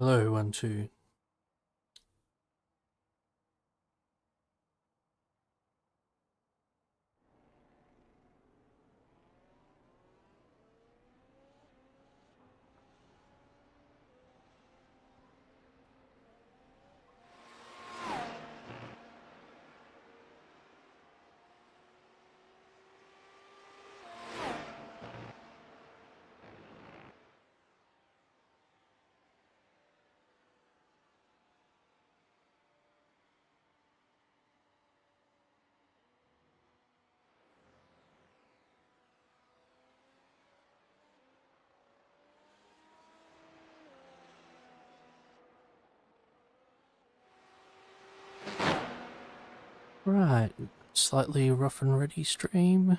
Hello, 1, 2. Right, slightly rough and ready stream.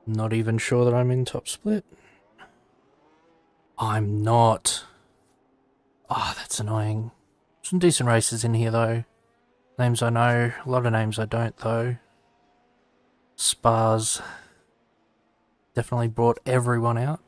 Not even sure that I'm in top split. I'm not. Ah, oh, that's annoying. Some decent races in here though. Names I know, a lot of names I don't though. Spas definitely brought everyone out.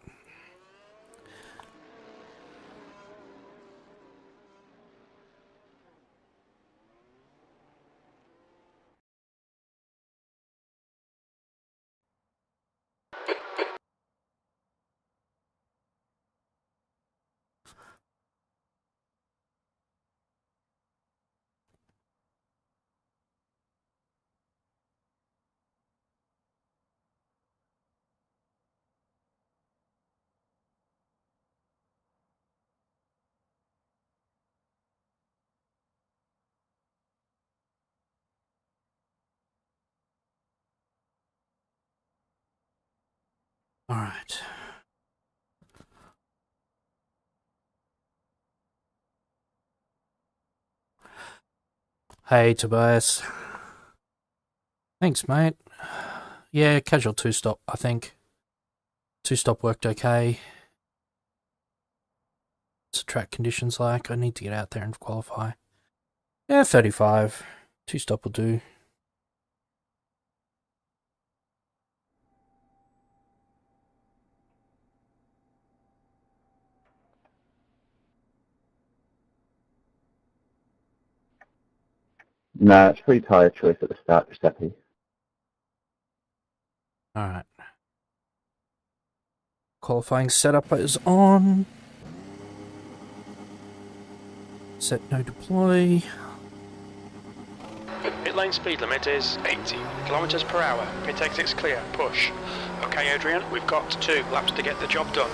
Alright. Hey Tobias. Thanks mate. Yeah, casual 2-stop I think. 2-stop worked okay. What's the track conditions like? I need to get out there and qualify. Yeah, 35. 2-stop will do. Nah, it's pretty tired choice at the start, Giuseppe. Alright. Qualifying setup is on. Set no deploy. Pit lane speed limit is 80 kilometers per hour. Pit exit's clear. Push. Okay, Adrian, we've got 2 laps to get the job done.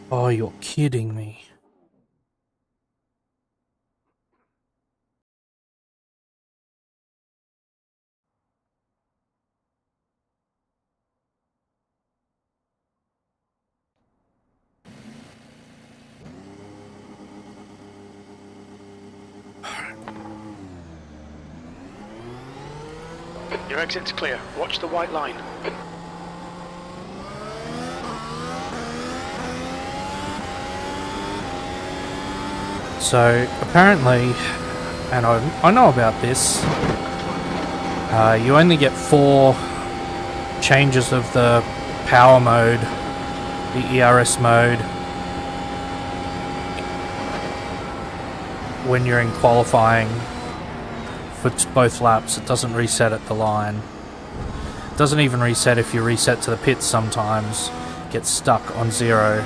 Oh, you're kidding me. Your exit's clear. Watch the white line. So, apparently, and I know about this, you only get 4 changes of the power mode, the ERS mode, when you're in qualifying for both laps. It doesn't reset at the line. It doesn't even reset if you reset to the pits sometimes. It gets stuck on 0.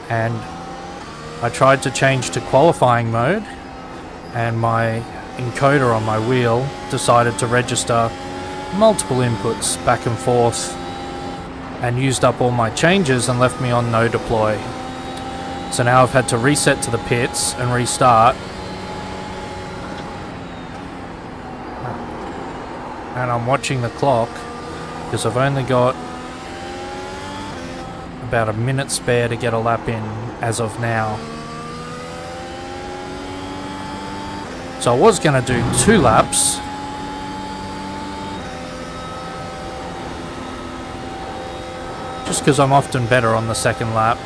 And I tried to change to qualifying mode, and my encoder on my wheel decided to register multiple inputs back and forth and used up all my changes and left me on no deploy. So now I've had to reset to the pits and restart, and I'm watching the clock because I've only got about a minute spare to get a lap in as of now. So I was going to do 2 laps, just because I'm often better on the second lap.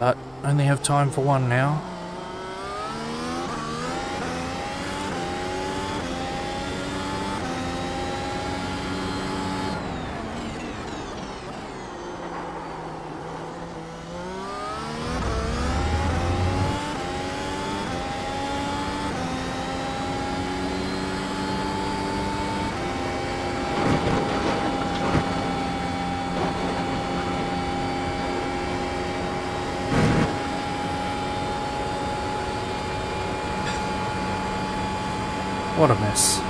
But only have time for 1 now. What a mess.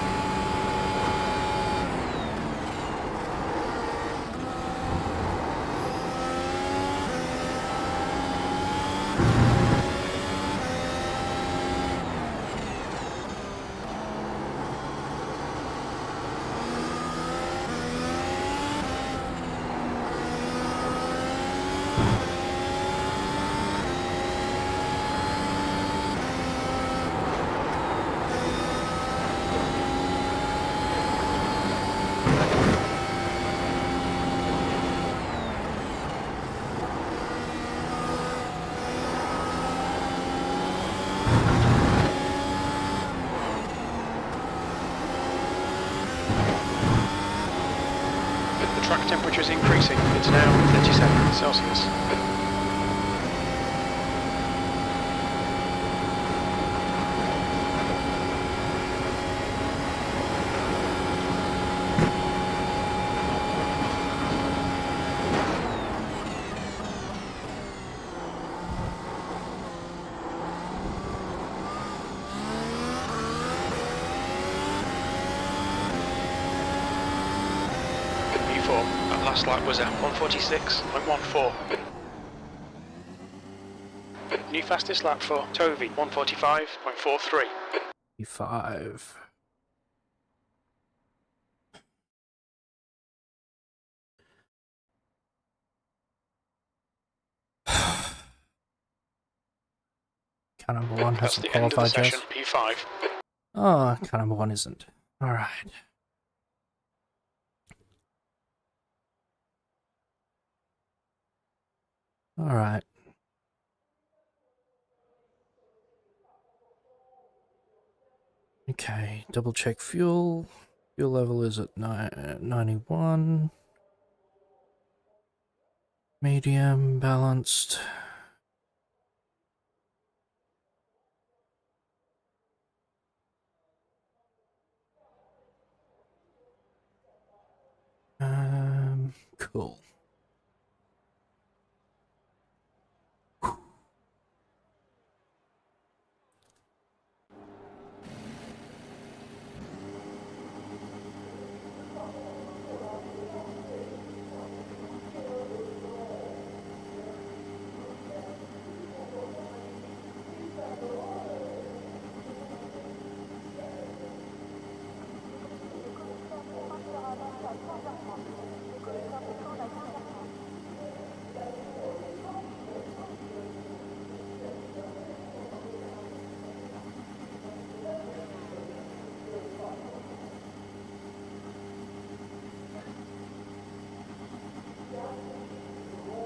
Track temperature is increasing. It's now 37 Celsius. That last lap was at 146.14. New fastest lap for Tovi, 145.43. 5. Car number 1 That's hasn't the end of the qualified session, yet. P5. Oh, car number 1 isn't. Alright. Alright. Okay, double check fuel. Fuel level is at 91. Medium, balanced. Cool.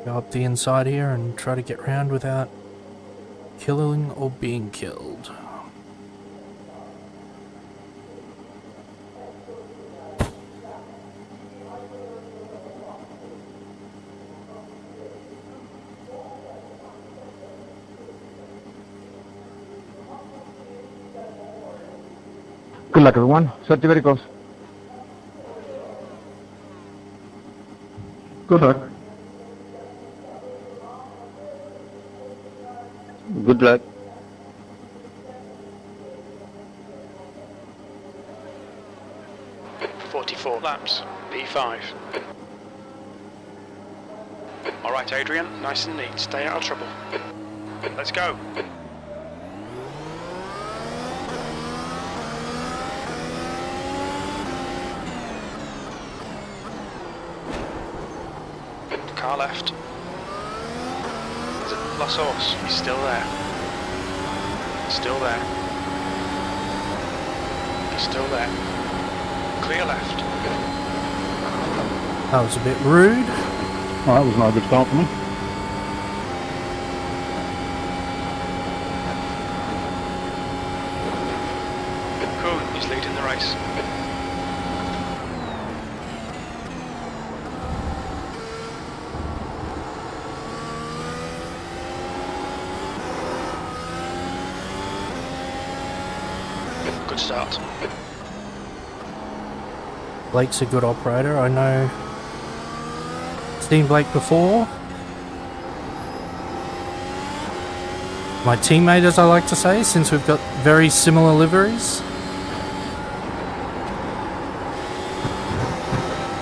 Go up the inside here and try to get round without killing or being killed. Good luck, everyone. Safety very close. Good luck. Good luck. .44 laps, P5. Alright Adrian, nice and neat, stay out of trouble. Let's go. Car left. There's a lost horse, he's still there. Still there. He's still there. Clear left. That was a bit rude. Well, that was not a good start for me. Kuhn is leading the race. Good start. Blake's a good operator. I know. Seen Blake before. My teammate, as I like to say, since we've got very similar liveries.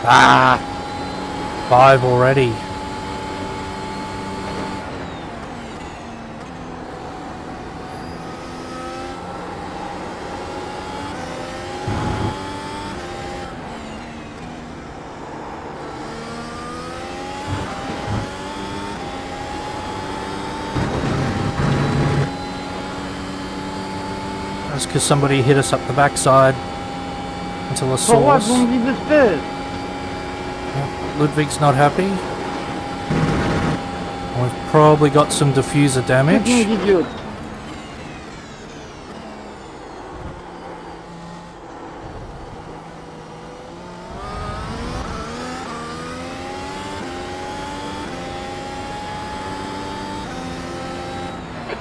Ah! 5 already. That's because somebody hit us up the backside until a source. Ludwig's not happy. We've probably got some diffuser damage.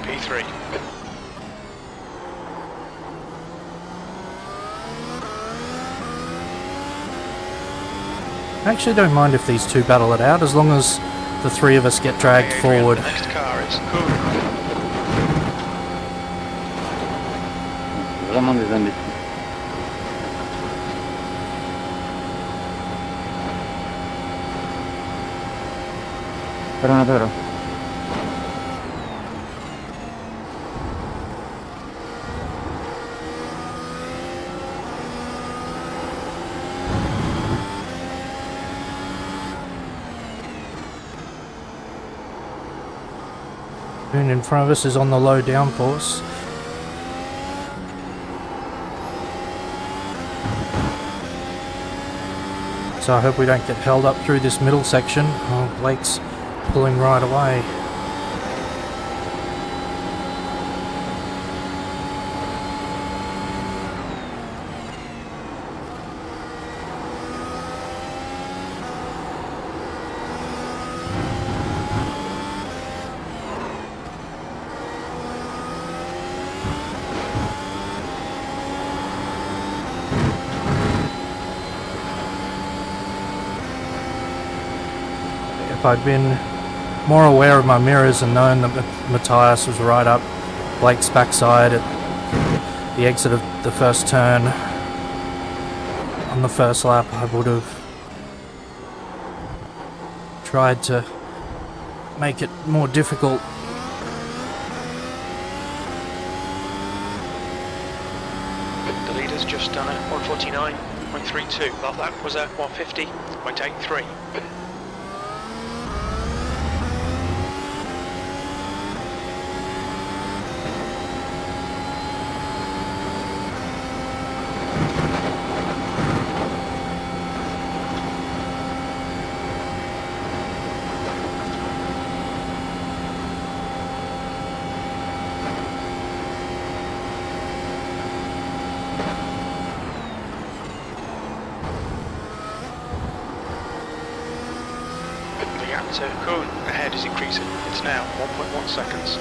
P3. I actually don't mind if these two battle it out, as long as the three of us get dragged forward. The next car is Kuhn. Vraiment des imbéciles. Perdona, Pedro. Moon in front of us is on the low downforce. So I hope we don't get held up through this middle section. Oh, Blake's pulling right away. lap, I'd been more aware of my mirrors and known that Matthias was right up Blake's backside at the exit of the first turn. On the first lap, I would have tried to make it more difficult. The leader's just done a 149.32. That was a 150.83. So Kuhn ahead is increasing. It's now 1.1 seconds.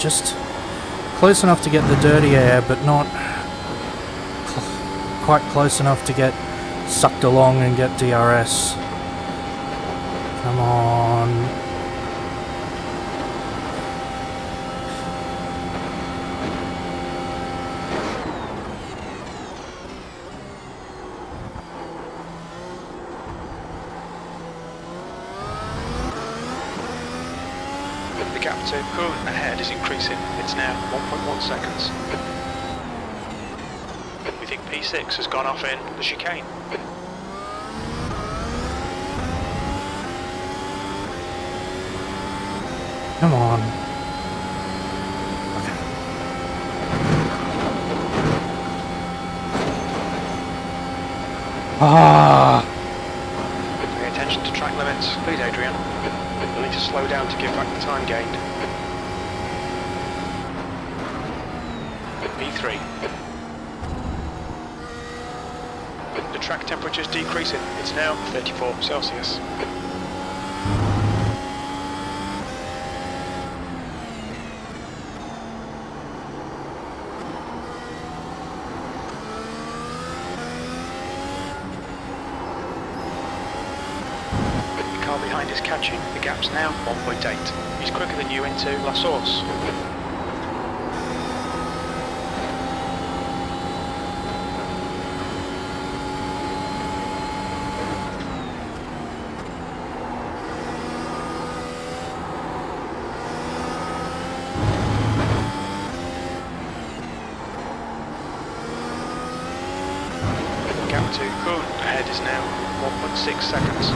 Just close enough to get the dirty air, but not quite close enough to get sucked along and get DRS. Come on. The gap to Kuhn ahead is increasing. It's now 1.1 seconds. We think P6 has gone off in the chicane. Come on. Ah! Pay attention to track limits, please, Adrian. You'll need to slow down to give back the time gained. P3. The track temperature's decreasing. It's now 34 Celsius. Behind is catching. The gap's now 1.8. He's quicker than you into La Source. The gap to Kuhn ahead is now 1.6 seconds.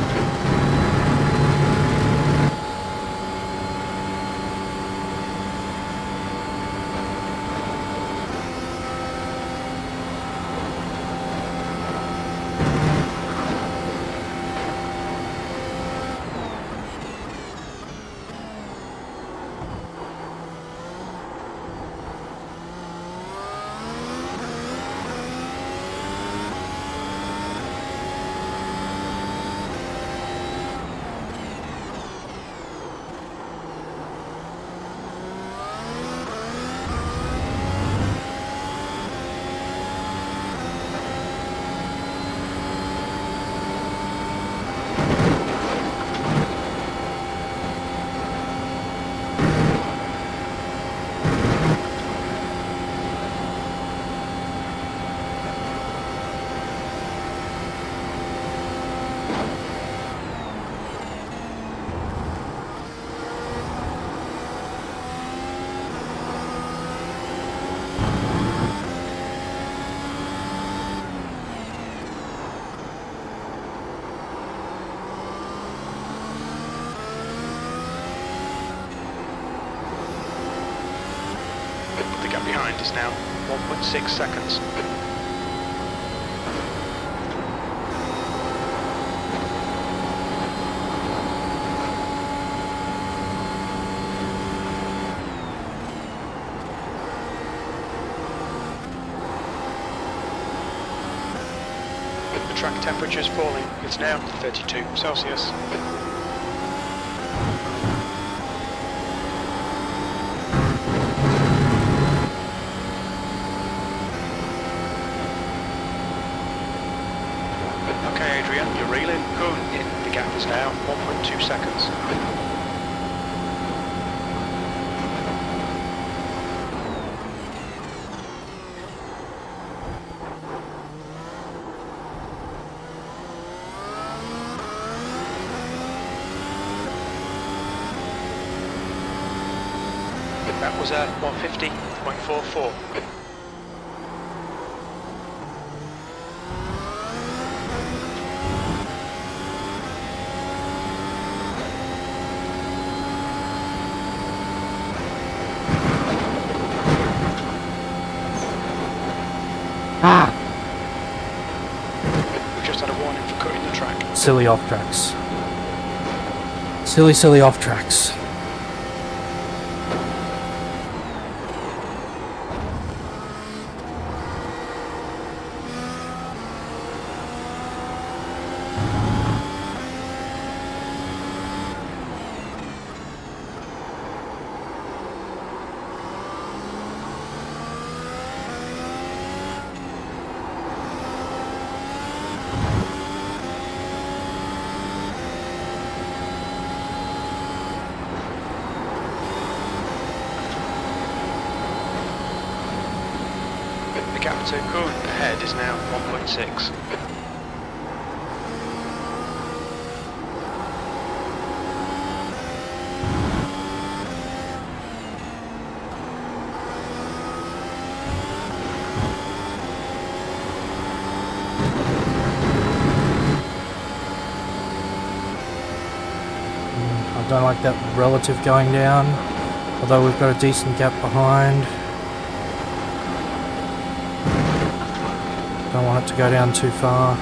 The gap behind is now 1.6 seconds. The track temperature is falling. It's now 32 Celsius. Okay, Adrian, you're reeling. Good. The gap is now 1.2 seconds. That was at 150.44. Ah! We've just had a warning for cutting the track. Silly off tracks. Silly off tracks. The gap to Kuhn ahead is now 1.6. I don't like that relative going down, although we've got a decent gap behind. Don't want it to go down too far.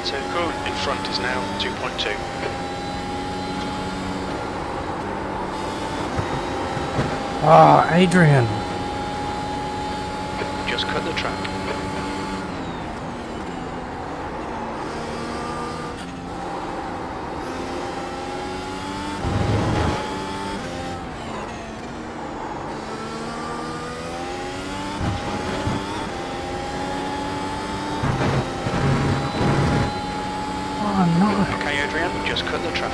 So Kuhn in front is now 2.2. Ah, Adrian! Just cut the track. Okay, Adrian, just cut the track.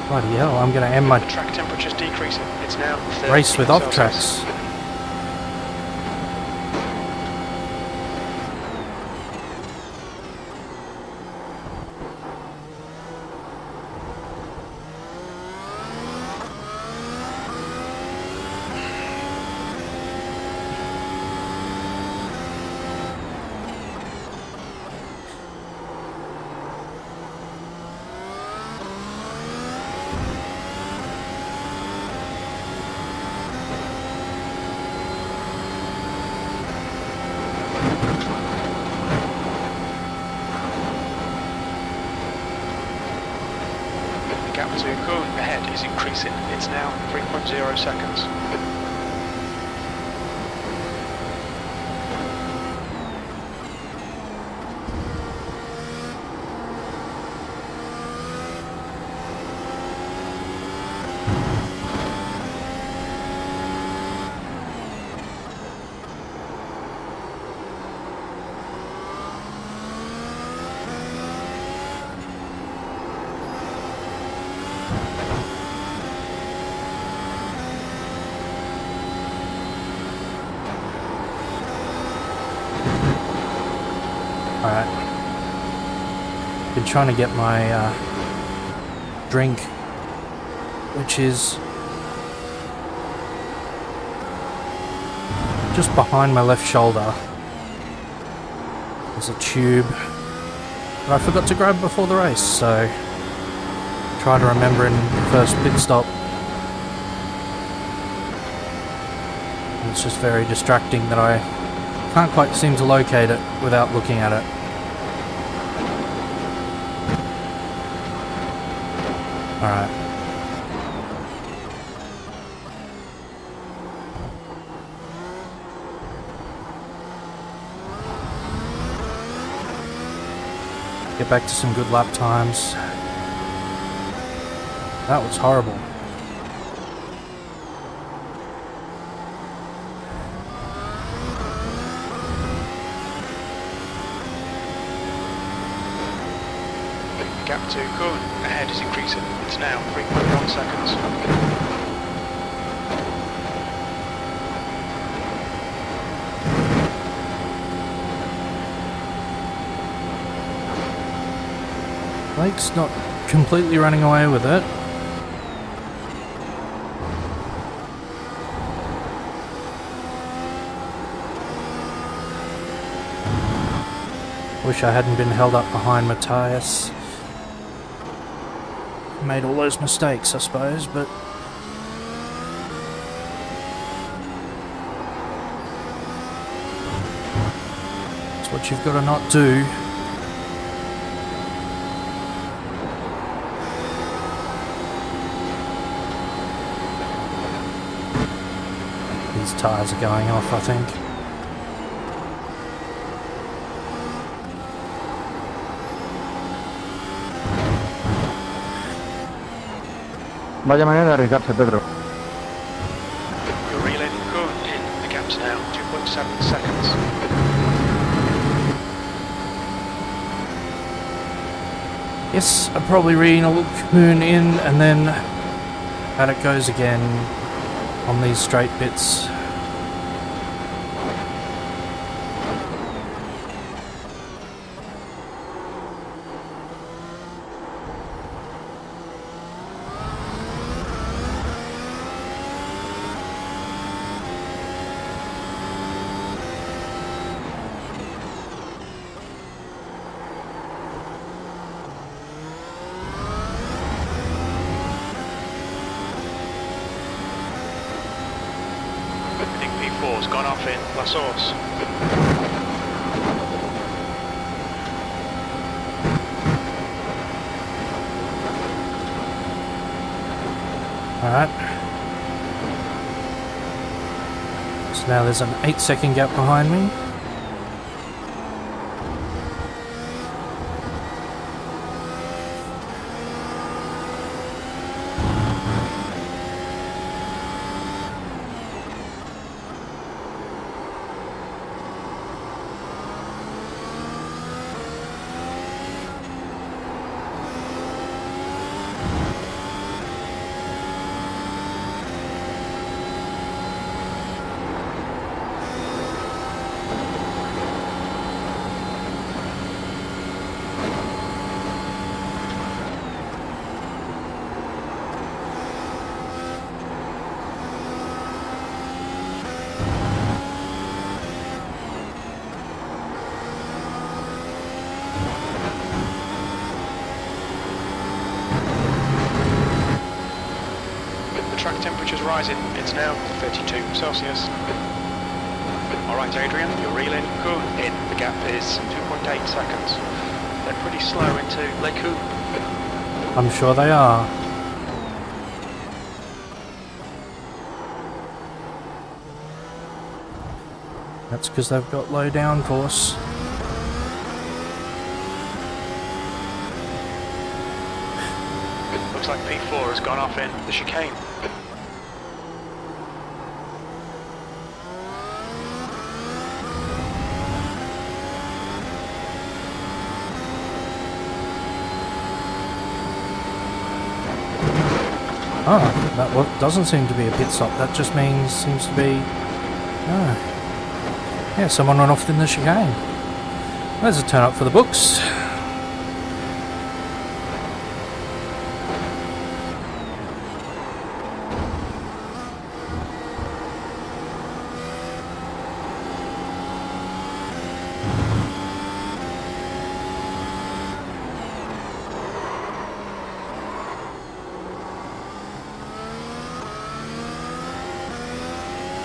Bloody hell, I'm going to end my The track temperature's decreasing. It's now 30 race with off Celsius. tracks. to Kuhn ahead is increasing. It's now 3.0 seconds. Alright. Been trying to get my drink, which is just behind my left shoulder. There's a tube that I forgot to grab before the race, so try to remember in the first pit stop. And it's just very distracting that I can't quite seem to locate it without looking at it. Alright. Get back to some good lap times. That was horrible. Gap to Kuhn ahead is increasing. It's now 3.1 seconds. Blake's not completely running away with it. Wish I hadn't been held up behind Matthias. Made all those mistakes, I suppose, but it's what you've got to not do. These tyres are going off, I think. Vaya manera de arriesgarse, Pedro. You're reeling Kuhn in. The gap's now 2.7 seconds. Yes, I probably reel Kuhn in and then out it goes again on these straight bits. P4's gone off in La Source. Alright. So now there's an 8-second gap behind me. Track temperature's rising. It's now 32 Celsius. Alright Adrian, you're reeling Kuhn in. The gap is 2.8 seconds. They're pretty slow into Les Coupes. I'm sure they are. That's because they've got low downforce. Looks like P4 has gone off in the chicane. Oh, that doesn't seem to be a pit stop. That just seems to be... Oh. Yeah, someone went off in the chicane. There's a turn up for the books.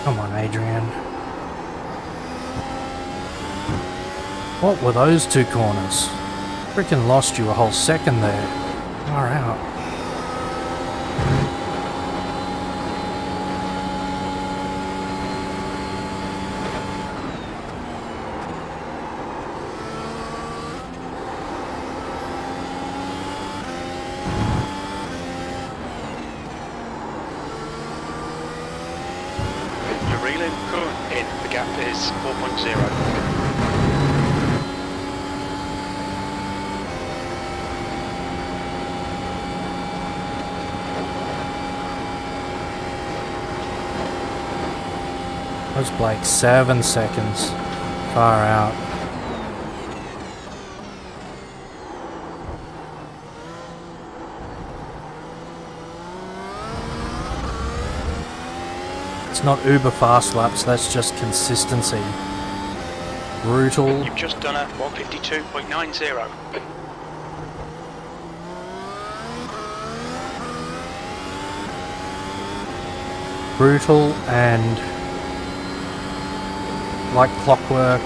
Come on, Adrian. What were those two corners? Freaking lost you a whole second there. Far out. You're reeling, cool. In, the gap is 4.0. That was Blake, 7 seconds. Far out. It's not uber fast laps, that's just consistency. Brutal. You've just done a 152.90. Brutal and like clockwork.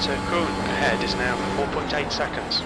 So Kuhn ahead is now 4.8 seconds.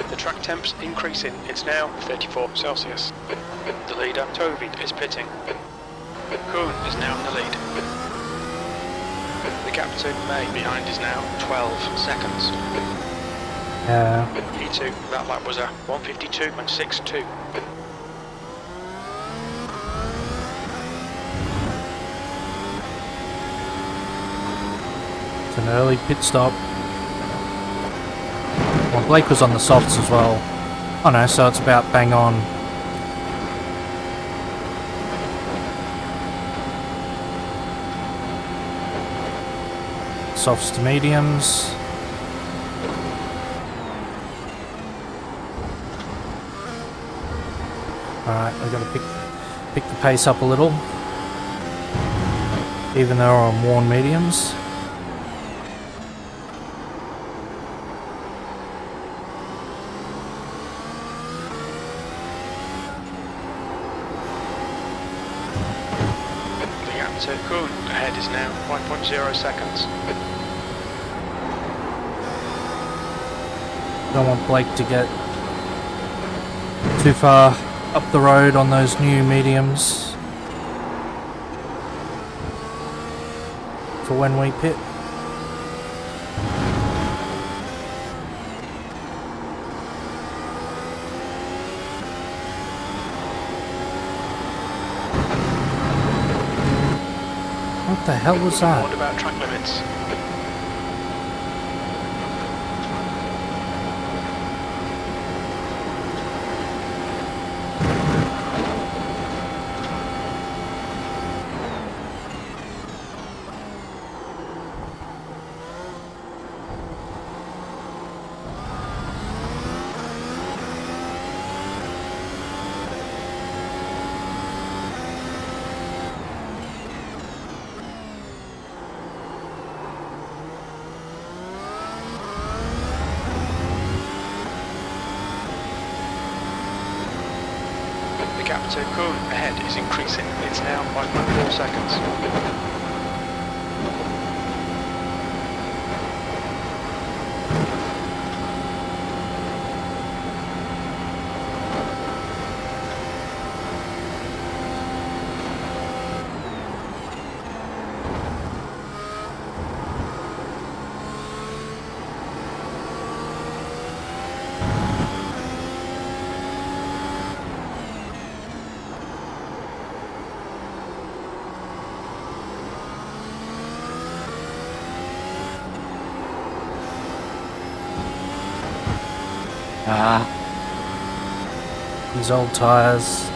The track temp's increasing, it's now 34 Celsius. The leader, Toby, is pitting. Kuhn is now in the lead. The gap to May behind is now 12 seconds. P2, that lap was a 152.62. It's an early pit stop. Well, Blake was on the softs as well. Oh no, so it's about bang on. Softs to mediums. Alright, I've got to pick the pace up a little. Even though I'm on worn mediums. So Kuhn ahead is now 1.0 seconds. Don't want Blake to get too far up the road on those new mediums for when we pit. What the hell was that? What about track limits? The gap to Kuhn ahead is increasing. It's now 5.4 seconds. These old tyres.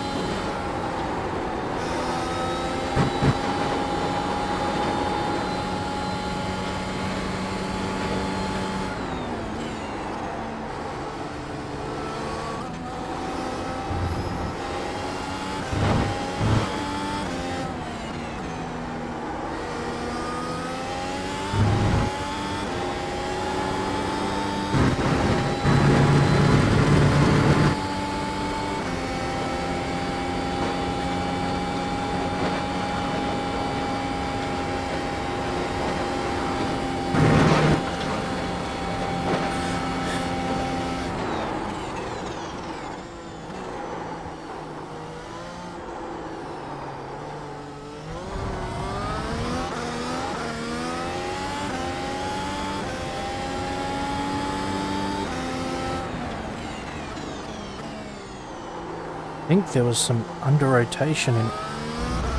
I think there was some under rotation in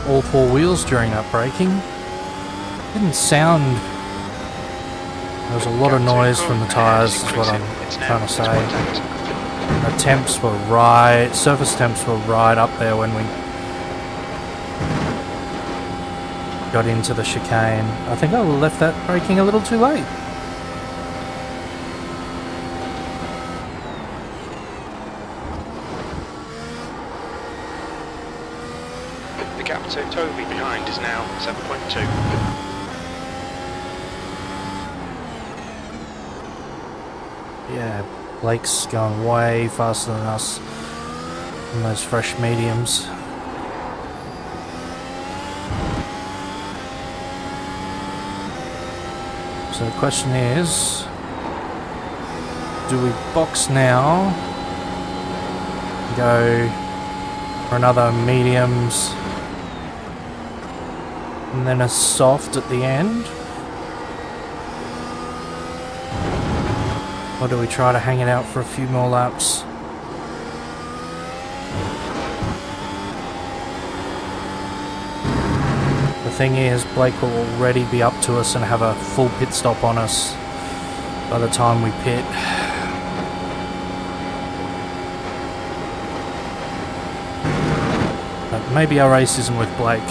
all four wheels during that braking. Didn't sound. There was a lot of noise from the tyres, is what I'm trying to say. The temps were right, surface temps were right up there when we got into the chicane. I think I left that braking a little too late. The gap to Toby behind is now 7.2. Yeah, Blake's going way faster than us in those fresh mediums. So the question is, do we box now, go for another mediums, and then a soft at the end? Or do we try to hang it out for a few more laps? The thing is, Blake will already be up to us and have a full pit stop on us by the time we pit. But maybe our race isn't with Blake.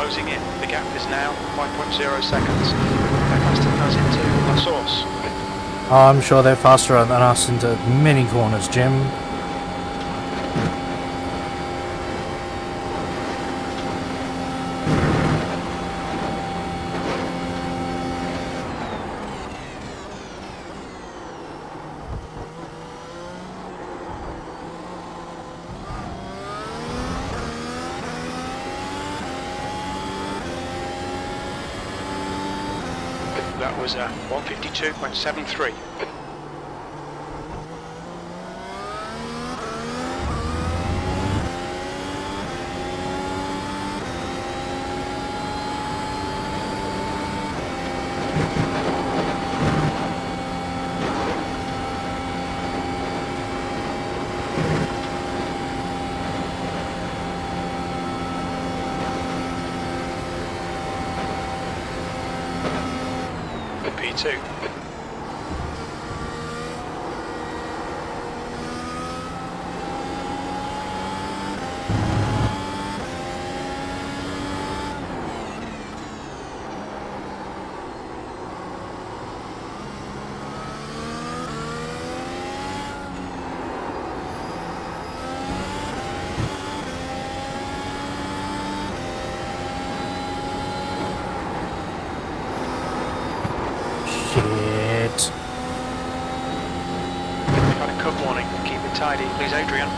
closing in. The gap is now 5.0 seconds. They're faster than us into La Source. Oh, I'm sure they're faster than us into many corners, Jim. That was 152.73. P2. Shit. We've had a cut warning. Keep it tidy, please, Adrian.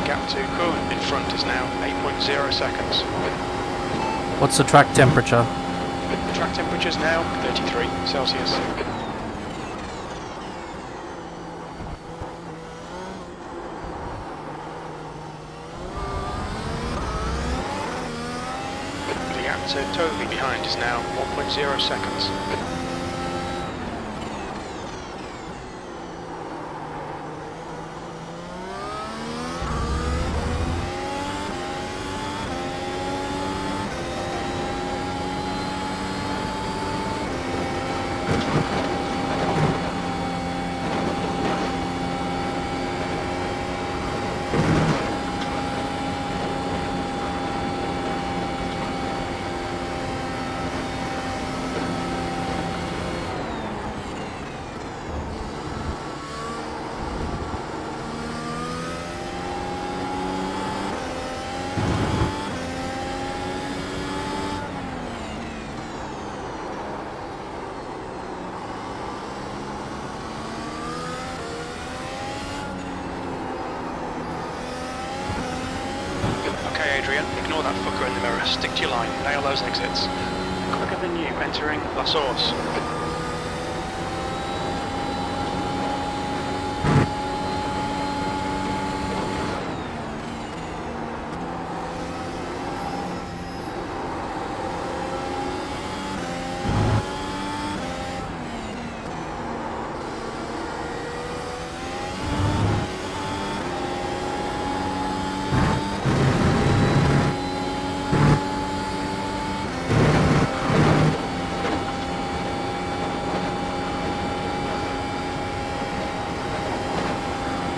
Gap to Kuhn in front is now 8.0 seconds. What's the track temperature? The track temperature is now 33 Celsius. The gap to Toby behind is now 1.0 seconds. Okay, Adrian, ignore that fucker in the mirror. Stick to your line. Nail those exits. Quicker than you entering La Source.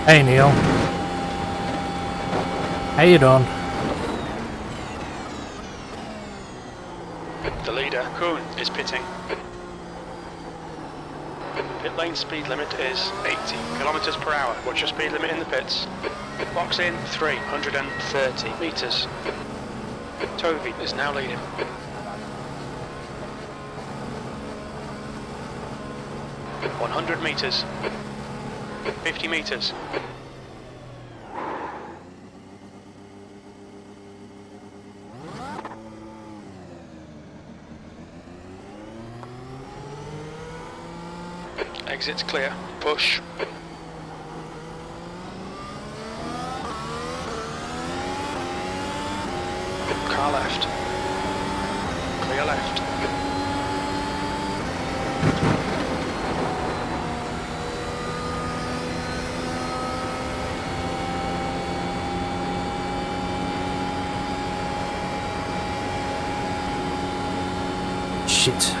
Hey Neil. How you doing? The leader, Kuhn, is pitting. Pit lane speed limit is 80 kilometers per hour. What's your speed limit in the pits? Box in 330 meters. Tovey is now leading. 100 meters. 50 meters. Exits clear. Push. Car left. Clear left. Shit.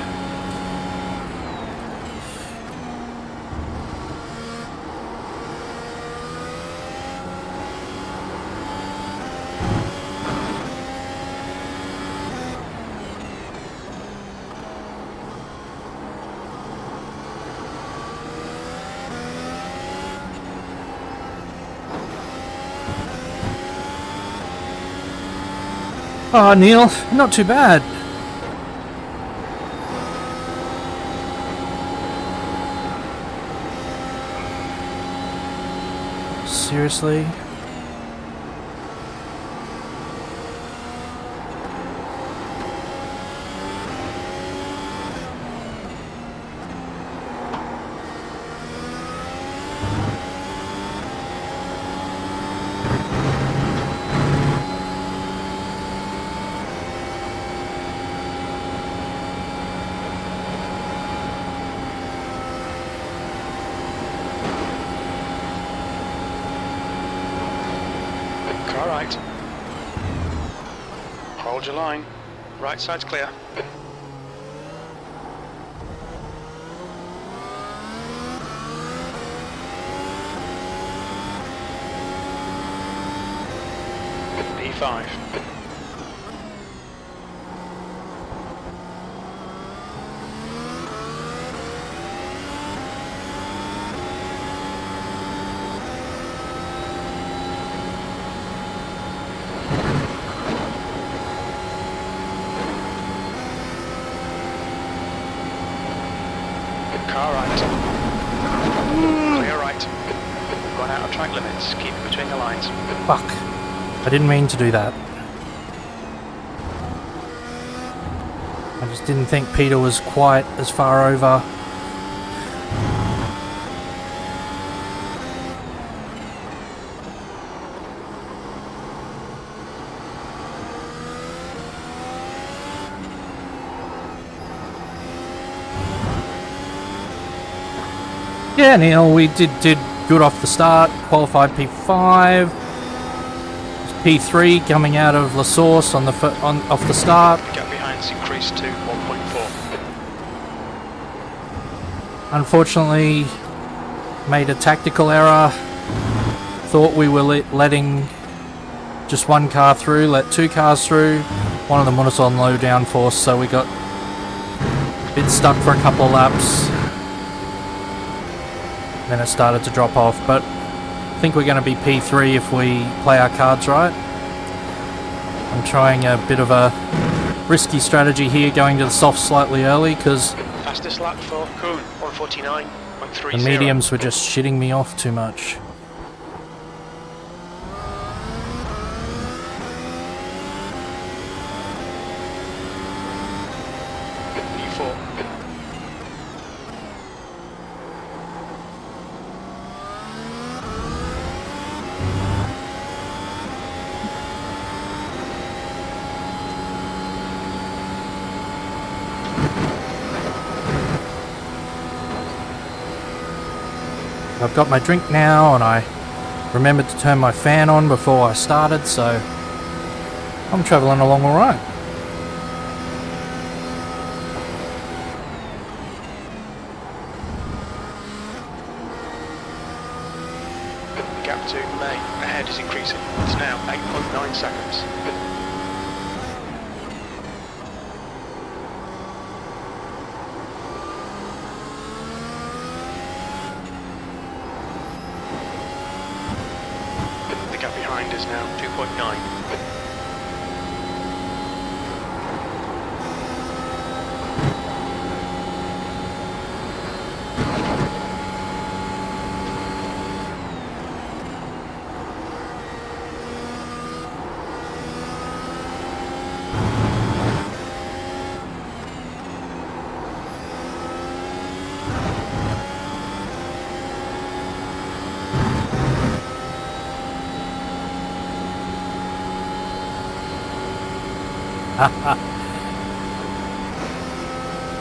Oh, Neil, not too bad. Seriously? Car right. Hold your line. Right side's clear. P5. Car right. Clear right. Gone out of track limits. Keep it between the lines. Fuck. I didn't mean to do that. I just didn't think Peter was quite as far over. Yeah, Neil, we did good off the start. Qualified P5, P3 coming out of La Source on the off the start. Gap behind's increased to 1.4. Unfortunately, made a tactical error. Thought we were letting just one car through, let two cars through. One of them was on low downforce, so we got a bit stuck for a couple of laps. Then it started to drop off, but I think we're going to be P3 if we play our cards right. I'm trying a bit of a risky strategy here, going to the softs slightly early, because Fastest lap for Kuhn, 149.30. the mediums were just shitting me off too much. P4. I've got my drink now, and I remembered to turn my fan on before I started, so I'm travelling along alright. The gap to May ahead is increasing. It's now 8.9 seconds. The gap behind is now 2.9.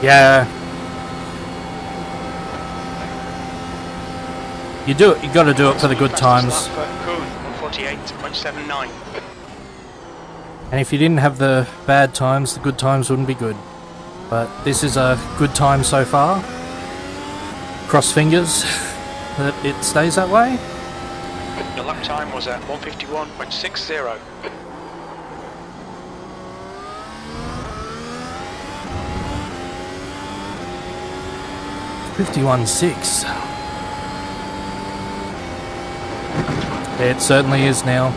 Yeah. You do it, you gotta do it for the good times. Fastest lap for Kuhn, 148.79. And if you didn't have the bad times, the good times wouldn't be good. But this is a good time so far. Cross fingers that it stays that way. Your lap time was at 151.60. 51.6. It certainly is now.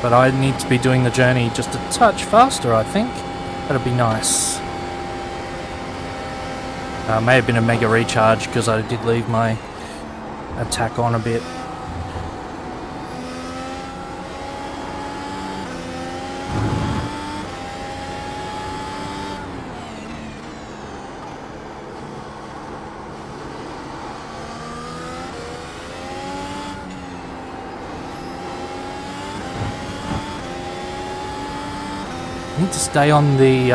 But I need to be doing the journey just a touch faster, I think. That'd be nice. May have been a mega recharge because I did leave my attack on a bit. Need to stay on the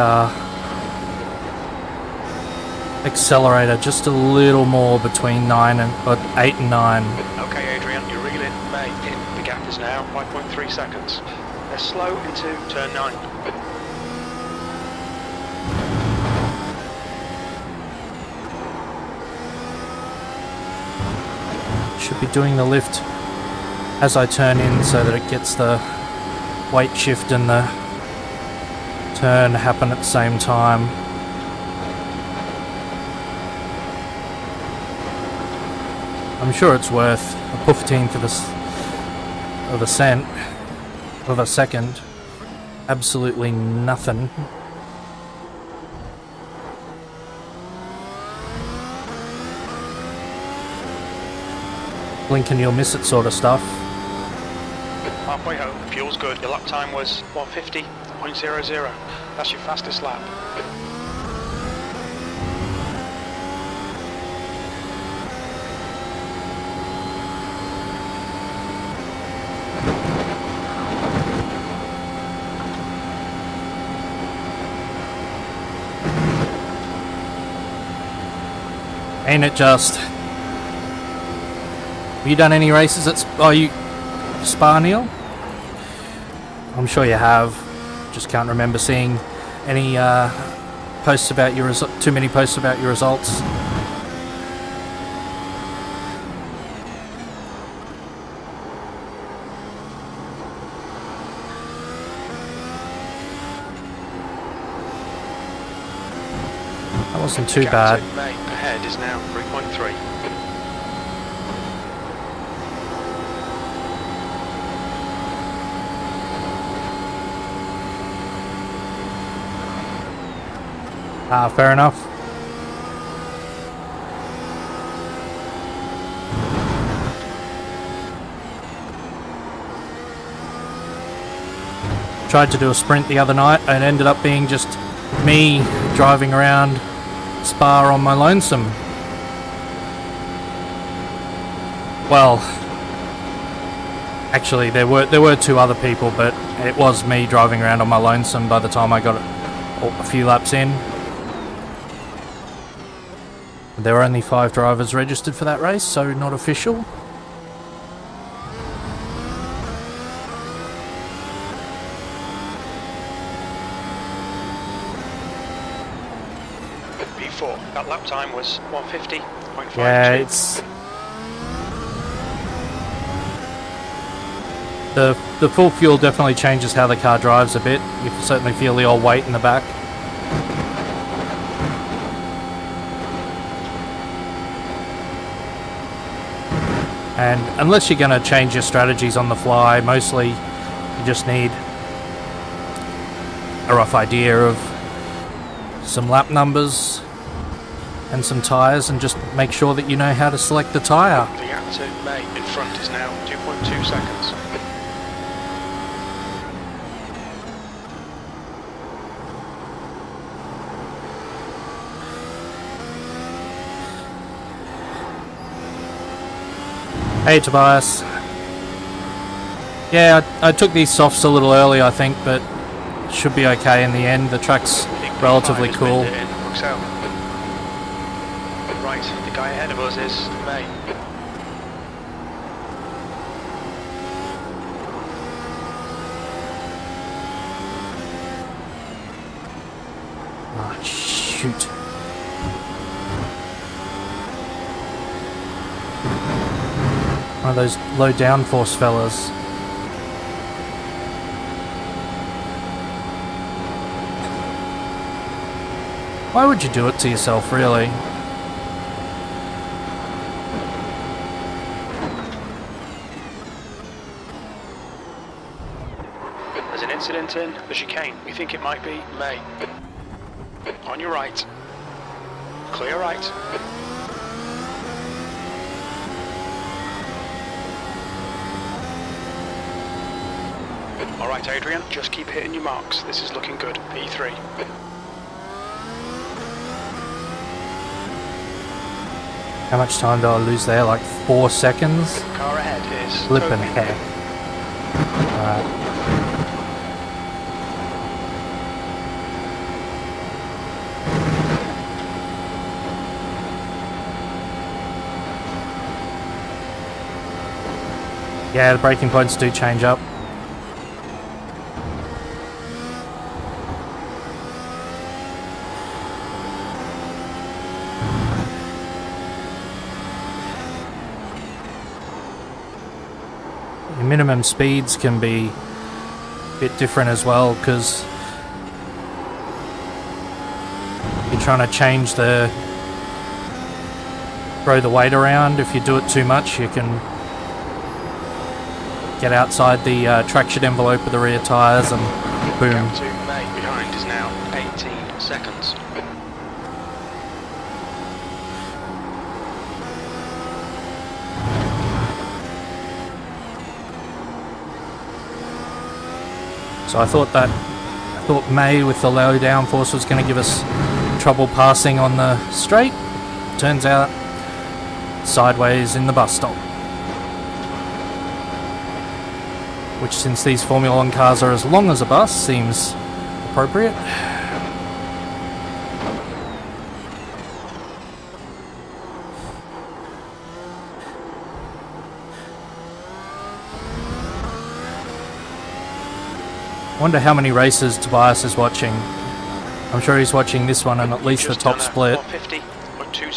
accelerator just a little more between 8 and 9. Okay, Adrian, you're reeling May in. The gap is now 5.3 seconds. They're slow into turn 9. Should be doing the lift as I turn in so that it gets the weight shift and the turn happen at the same time. I'm sure it's worth a 15th of a second. Absolutely nothing. Blink and you'll miss it sort of stuff. Halfway home, fuel's good. Your lap time was 150.00. That's your fastest lap. Ain't it just? Have you done any races at Spa, Neil? I'm sure you have. Just can't remember seeing any posts about your too many posts about your results. That wasn't too bad. May ahead is now 3.3. Fair enough. Tried to do a sprint the other night and ended up being just me driving around Spa on my lonesome. Well, actually there were two other people, but it was me driving around on my lonesome by the time I got a few laps in. There were only 5 drivers registered for that race, so not official. P4, that lap time was 150.52. Yeah, it's... The full fuel definitely changes how the car drives a bit. You can certainly feel the old weight in the back. And unless you're going to change your strategies on the fly, mostly you just need a rough idea of some lap numbers and some tyres, and just make sure that you know how to select the tyre. The gap to May in front is now 2.2 seconds. Hey Tobias. Yeah, I took these softs a little early, I think, but should be okay in the end. The track's relatively cool. Looks out. Right, the guy ahead of us is May. shoot. One of those low downforce fellas. Why would you do it to yourself, really? There's an incident in the chicane. We think it might be May. On your right. Clear right. Alright, Adrian, just keep hitting your marks. This is looking good. P3. How much time do I lose there? Like 4 seconds? Car ahead is Flippin' Toby. heck. Alright. Yeah, the braking points do change up. Your minimum speeds can be a bit different as well, because you're trying to change throw the weight around. If you do it too much, you can get outside the traction envelope of the rear tyres and boom. Gap to May behind is now 18 seconds. So I thought May with the low downforce was going to give us trouble passing on the straight. Turns out sideways in the bus stop. Which, since these Formula 1 cars are as long as a bus, seems appropriate. Wonder how many races Tobias is watching. I'm sure he's watching this one and at least the Just top done a split. 150 or 20.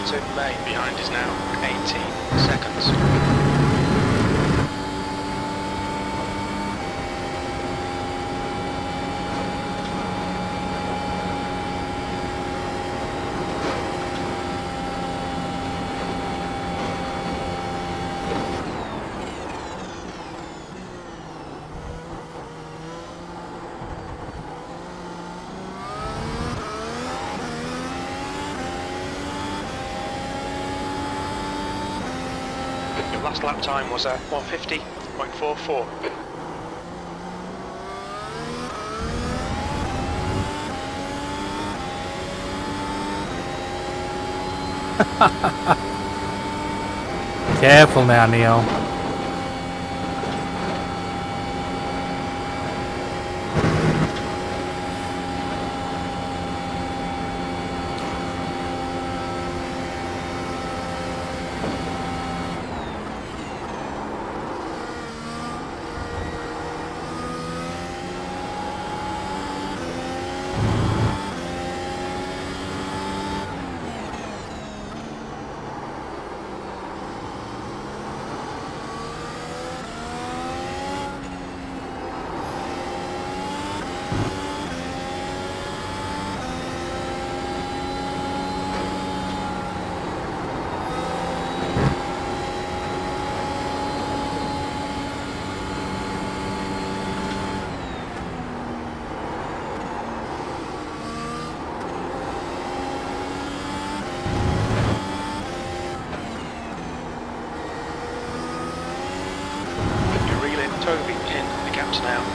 To May behind is now 18 seconds. Last lap time was 150.44. Careful now, Neil.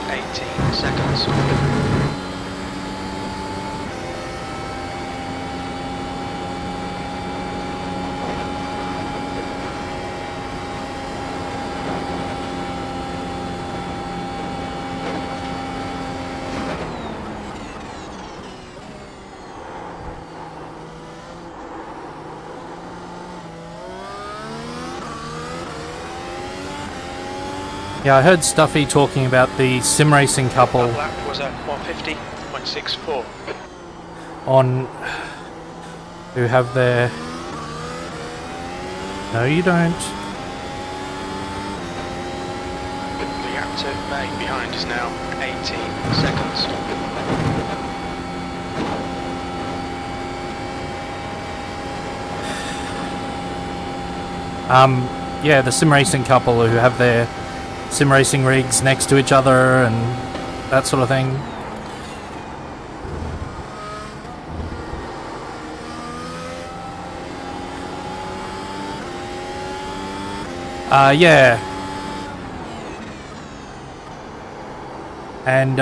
18 seconds. Yeah, I heard Stuffy talking about the sim racing couple That lap was at 150.64. on who have their... No, you don't. The gap to May behind is now 18 seconds. Yeah, the sim racing couple who have their sim racing rigs next to each other and that sort of thing. Yeah. And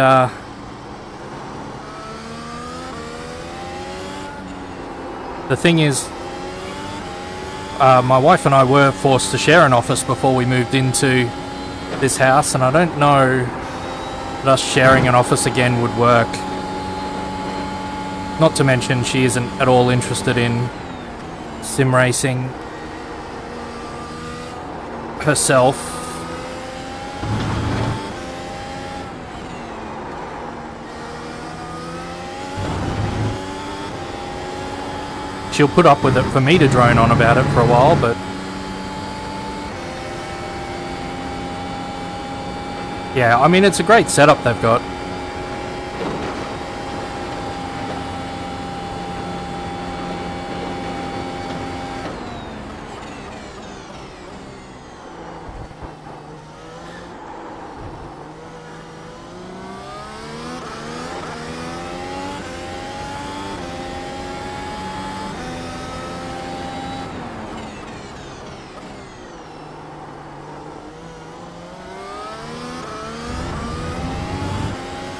the thing is, my wife and I were forced to share an office before we moved into this house, and I don't know that us sharing an office again would work. Not to mention she isn't at all interested in sim racing herself. She'll put up with it for me to drone on about it for a while, but yeah, I mean, it's a great setup they've got.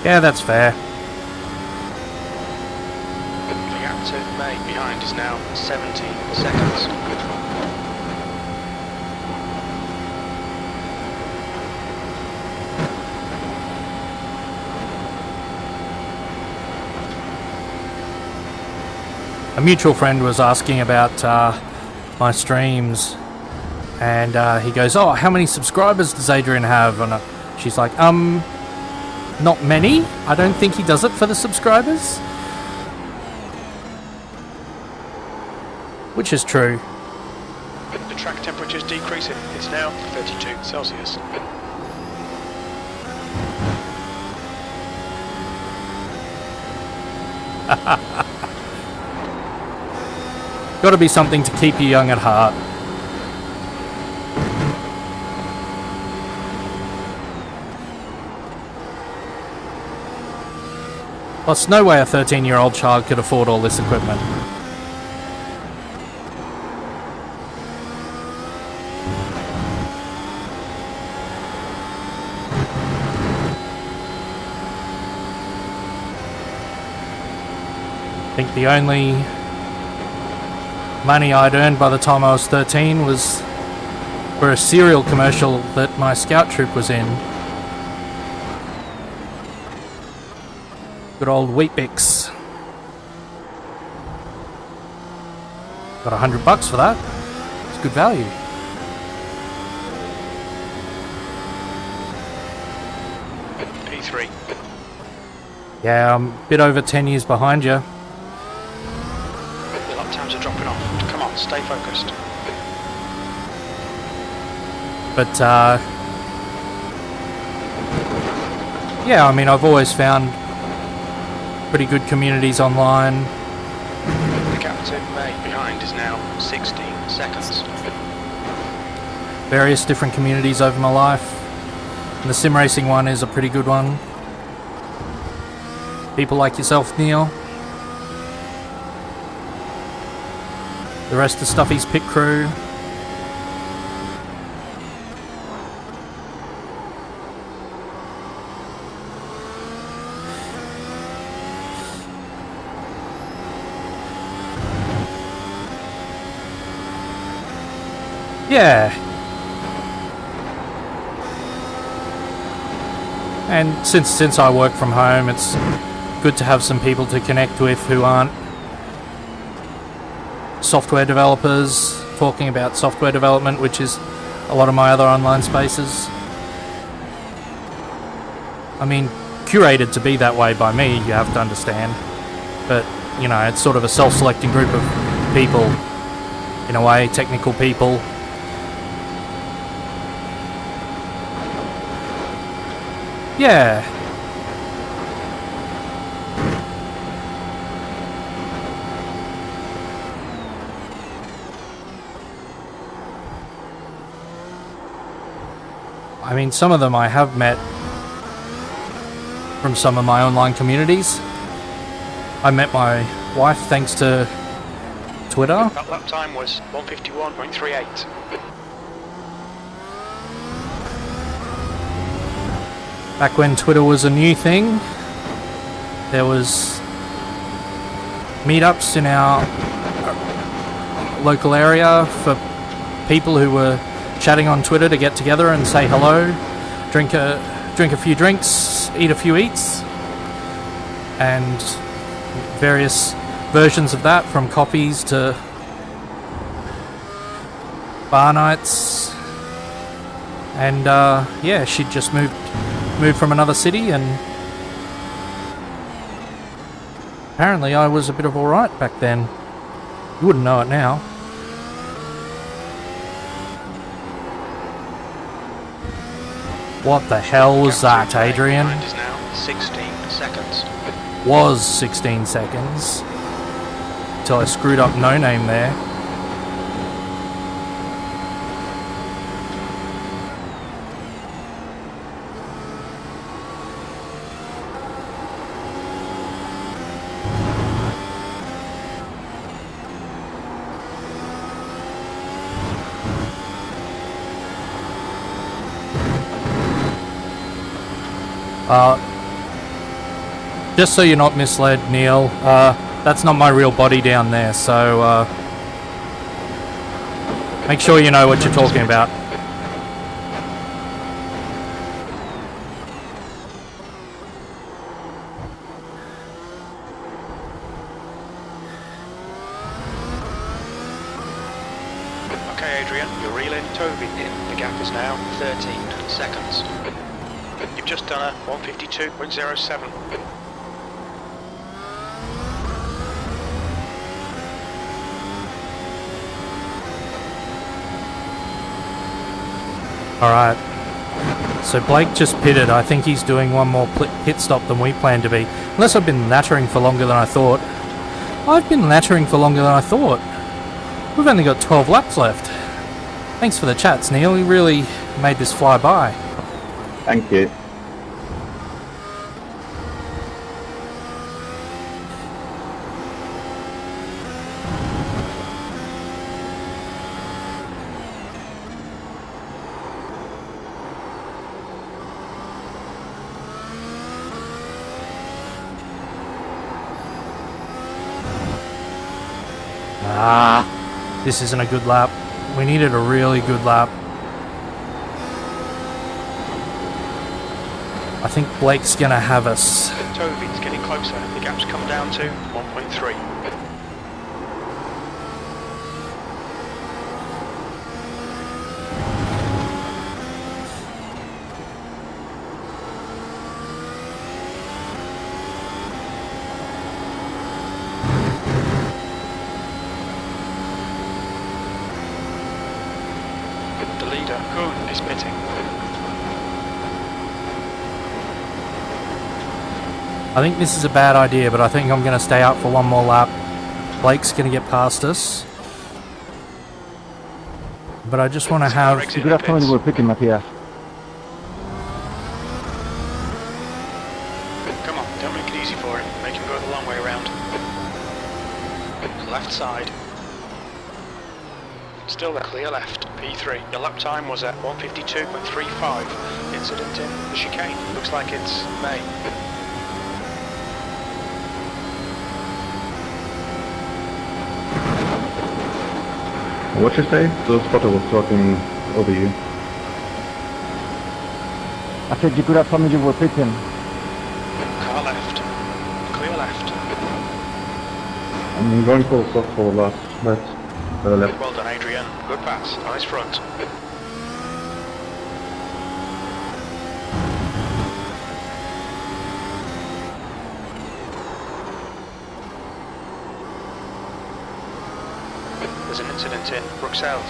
Yeah, that's fair. The gap to May behind is now 17 seconds. A mutual friend was asking about my streams, and he goes, "Oh, how many subscribers does Adrian have?" And she's like, not many. I don't think he does it for the subscribers." Which is true. The track temperature is decreasing. It's now 32 Celsius. Got to be something to keep you young at heart. Plus, no way a 13-year-old child could afford all this equipment. I think the only money I'd earned by the time I was 13 was for a cereal commercial that my scout troop was in. Good old Wheat Bix. Got $100 for that. It's good value. P3. Yeah, I'm a bit over 10 years behind you. The lap times are dropping off. Come on, stay focused. But yeah, I mean, I've always found pretty good communities online. The gap to May behind is now 16 seconds. Various different communities over my life. And the sim racing one is a pretty good one. People like yourself, Neil. The rest of Stuffy's pit crew. Yeah. And since I work from home, it's good to have some people to connect with who aren't software developers, talking about software development, which is a lot of my other online spaces. I mean, curated to be that way by me, you have to understand. But, you know, it's sort of a self-selecting group of people, in a way, technical people. Yeah. I mean, some of them I have met from some of my online communities. I met my wife thanks to Twitter. That lap time was 151.38. Back when Twitter was a new thing, there was meetups in our local area for people who were chatting on Twitter to get together and say hello, drink a few drinks, eat a few eats, and various versions of that, from coffees to bar nights. And yeah, she'd just moved from another city, and apparently I was a bit of alright back then. You wouldn't know it now. What the hell was that, Adrian? Time is now 16 seconds. Was 16 seconds. Till I screwed up No Name there. Just so you're not misled, Neil, that's not my real body down there, so make sure you know what you're talking about. Okay, Adrian, you're reeling Toby in. The gap is now 13 seconds. You've just done a 152.07. Alright. So Blake just pitted. I think he's doing one more pit stop than we planned to be. Unless I've been nattering for longer than I thought. I've been nattering for longer than I thought. We've only got 12 laps left. Thanks for the chats, Neil. You really made this fly by. Thank you. This isn't a good lap. We needed a really good lap. I think Blake's gonna have us. Toby's getting closer. The gap's come down to 1.3. The leader, Kuhn, is pitting. I think this is a bad idea, but I think I'm going to stay up for one more lap. Blake's going to get past us. But I just want to have... Good afternoon, we're picking Matthias. Come on, don't make it easy for him. Make him go the long way around. Left side. Still a clear left, P3. Your lap time was at 152.35. Incident in the chicane. Looks like it's May. What'd you say? The spotter was talking over you. I said you could have told me you were pitting. Car left. Clear left. I'm going full stop for last left. Left. Well done, Adrian. Good pass. Nice front. There's an incident in Brooksound.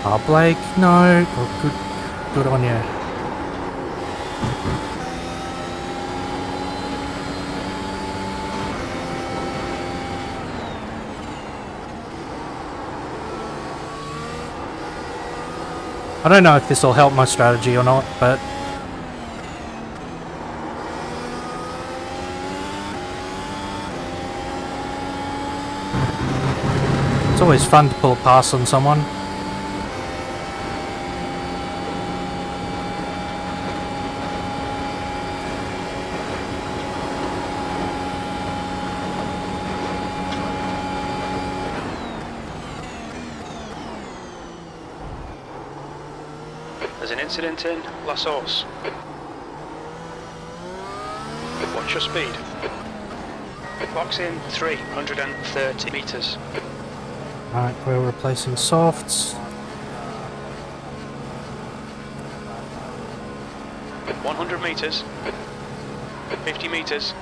Oh, Blake, no. Oh, good on you. I don't know if this will help my strategy or not, but it's always fun to pull a pass on someone. There's an incident in La Source. Watch your speed. Box in 330 metres. Alright, we're replacing softs. 100 metres. 50 metres.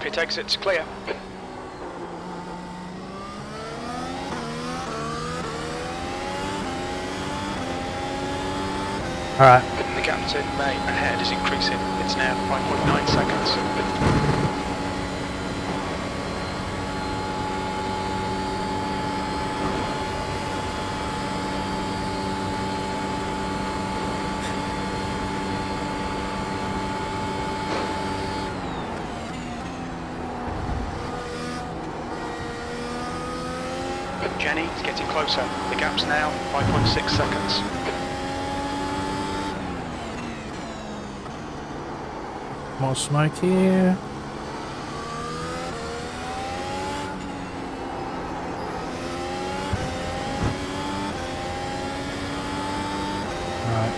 Pit exit's clear. Alright, The gap to May ahead is increasing. It's now 5.9 seconds. Jenny is getting closer. The gap's now 5.6 seconds. more smoke here. Alright.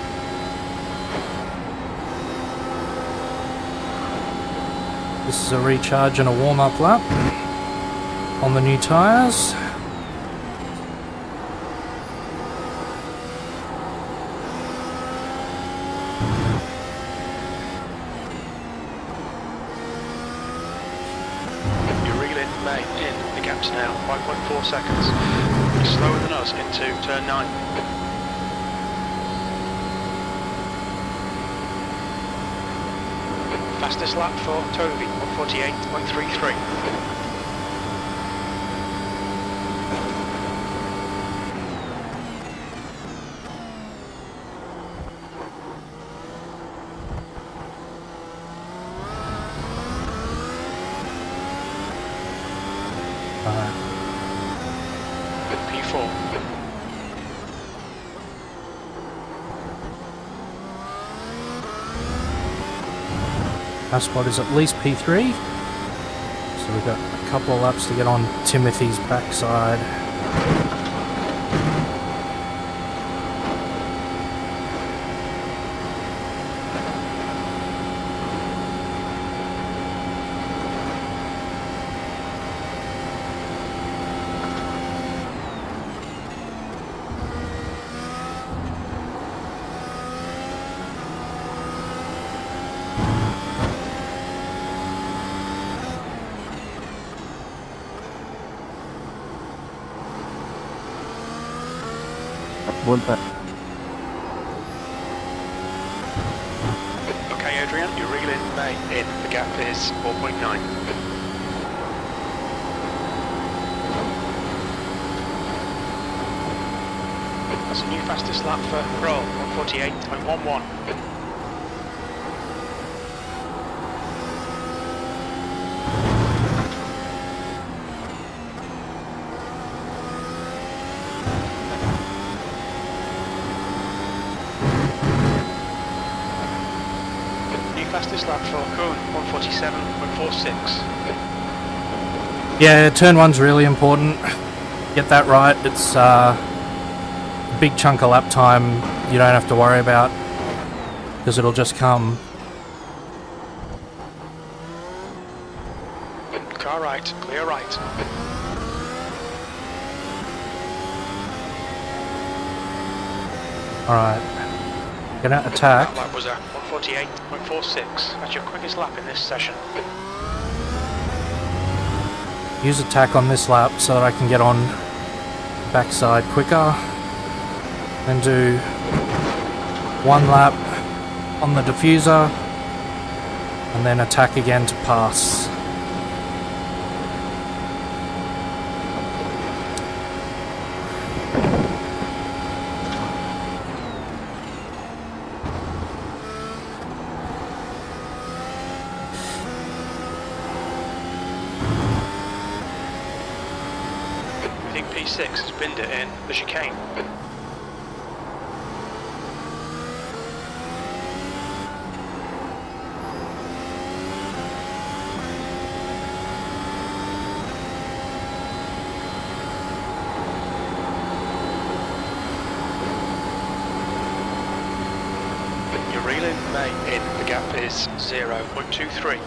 This is a recharge and a warm-up lap on the new tyres. In, the gap's now 5.4 seconds. You're slower than us into turn 9. Fastest lap for Toby, 148.33. P4. Our spot is at least P3, so we've got a couple of laps to get on Timothy's backside. Vuelta. Okay, Adrian, you're reeling May in. The gap is 4.9. That's a new fastest lap for Roll, 148.11. Fastest lap for Kuhn, 147.46. Yeah, turn one's really important. Get that right. It's a big chunk of lap time you don't have to worry about because it'll just come. Car right, clear right. Alright. Gonna attack. That lap was a 148.46. That's your quickest lap in this session. Use attack on this lap so that I can get on backside quicker. Then do one lap on the diffuser and then attack again to pass. I think P6 has binned it in the chicane. You're reeling May in. The gap is 0.23.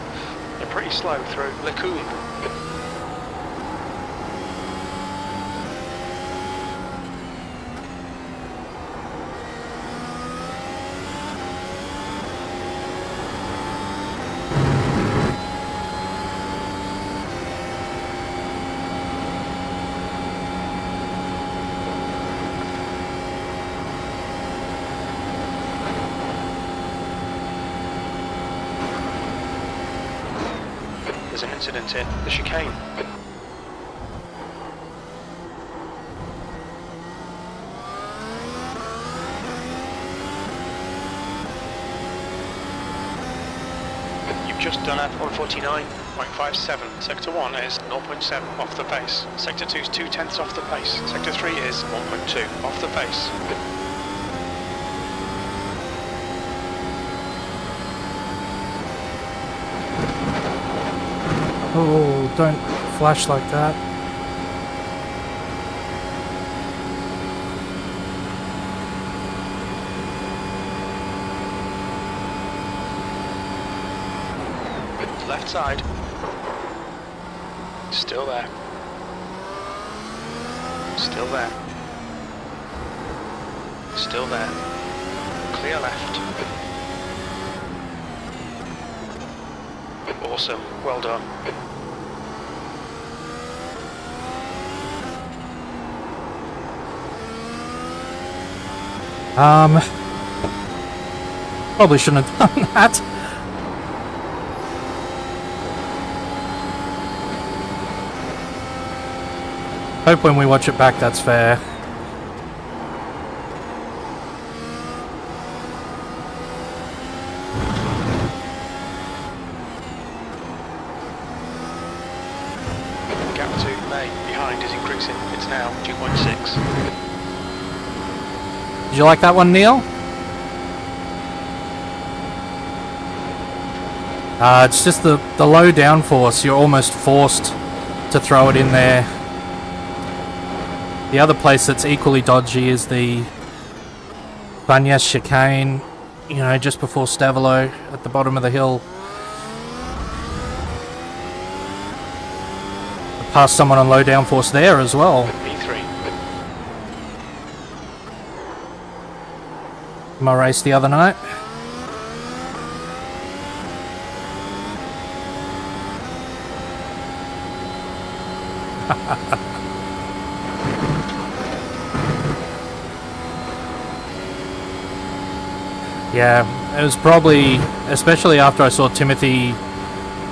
You're pretty slow through LeCoultre. There's an incident in the chicane. You've just done a 149.57. Sector 1 is 0.7 off the pace. Sector 2 is 0.2 off the pace. Sector 3 is 1.2 off the pace. Oh, don't flash like that. Left side. Still there. Still there. Still there. Clear left. Awesome. Well done. Probably shouldn't have done that. Hope when we watch it back that's fair. Gap to May behind is increasing. It's now 2.6. Did you like that one, Neil? It's just the low downforce. You're almost forced to throw it in there. The other place that's equally dodgy is the Banyas chicane, you know, just before Stavelo at the bottom of the hill. I passed someone on low downforce there as well. P3. My race the other night. Yeah, it was probably, especially after I saw Timothy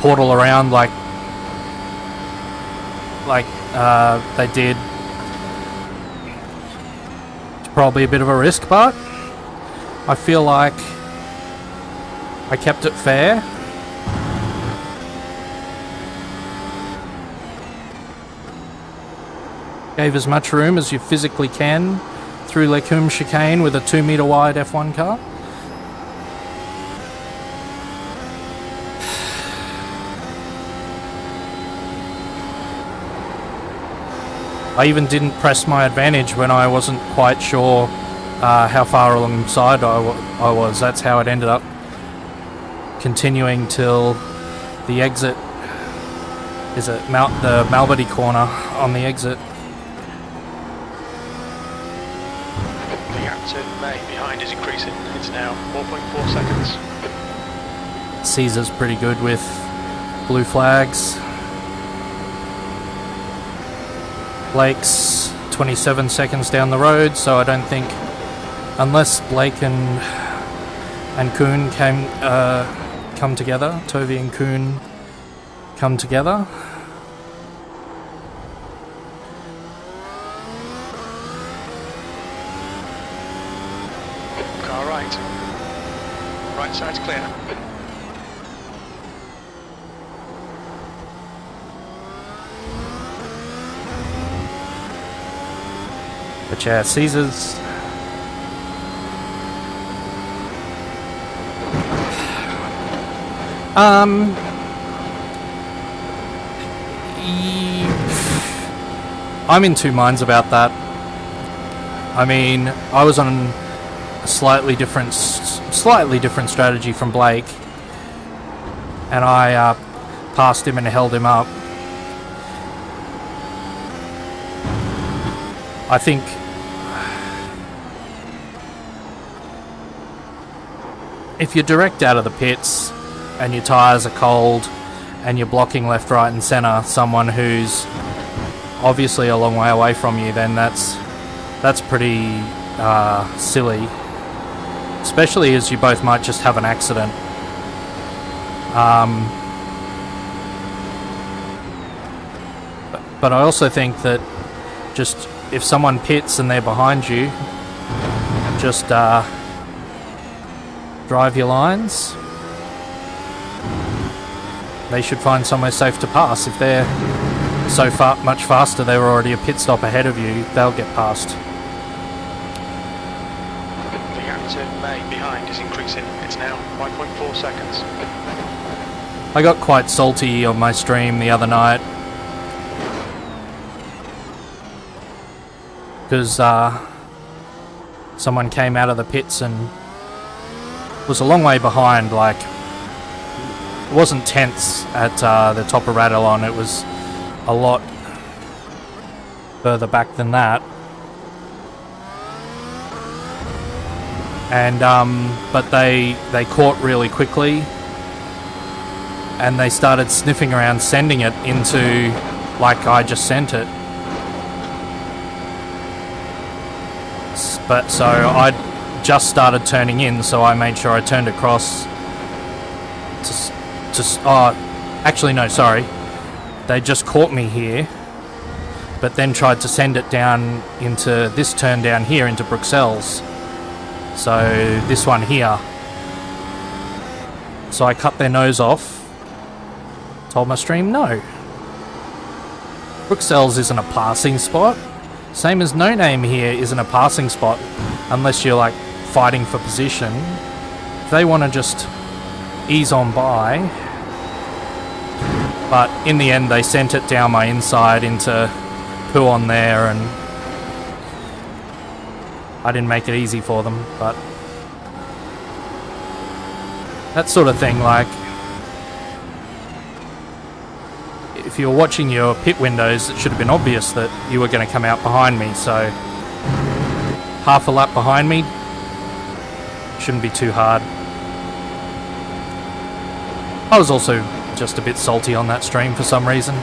portal around like they did. It's probably a bit of a risk, but I feel like I kept it fair. Gave as much room as you physically can through LeCoultre chicane with a 2 metre wide F1 car. I even didn't press my advantage when I wasn't quite sure how far alongside I was. That's how it ended up continuing till the exit. Is it the Malbody corner on the exit? The gap to May behind is increasing. It's now 4.4 seconds. Caesar's pretty good with blue flags. Blake's 27 seconds down the road, so I don't think, unless Blake and Kuhn come together, Tovey and Kuhn come together. Car right. Right side's clear. But yeah, Caesar's I'm in two minds about that. I mean, I was on a slightly different strategy from Blake, and I passed him and held him up. I think if you're direct out of the pits and your tyres are cold and you're blocking left, right and centre someone who's obviously a long way away from you, then that's pretty silly, especially as you both might just have an accident. But I also think that just if someone pits and they're behind you, just drive your lines. They should find somewhere safe to pass. If they're so much faster, they were already a pit stop ahead of you, they'll get past. The gap to May behind is increasing. It's now 5.4 seconds. I got quite salty on my stream the other night because someone came out of the pits and was a long way behind. Like, it wasn't tense at the top of Radillon, it was a lot further back than that. And but they caught really quickly and they started sniffing around, sending it into like I just sent it. But so I just started turning in, so I made sure I turned across actually no, sorry. They just caught me here, but then tried to send it down into this turn down here into Bruxelles. So this one here. So I cut their nose off. Told my stream, no. Bruxelles isn't a passing spot. Same as No Name here isn't a passing spot unless you're like fighting for position. If they want to just ease on by. But in the end they sent it down my inside into Pouhon there, and I didn't make it easy for them, but that sort of thing, like if you were watching your pit windows, it should have been obvious that you were going to come out behind me, so half a lap behind me shouldn't be too hard. I was also just a bit salty on that stream for some reason.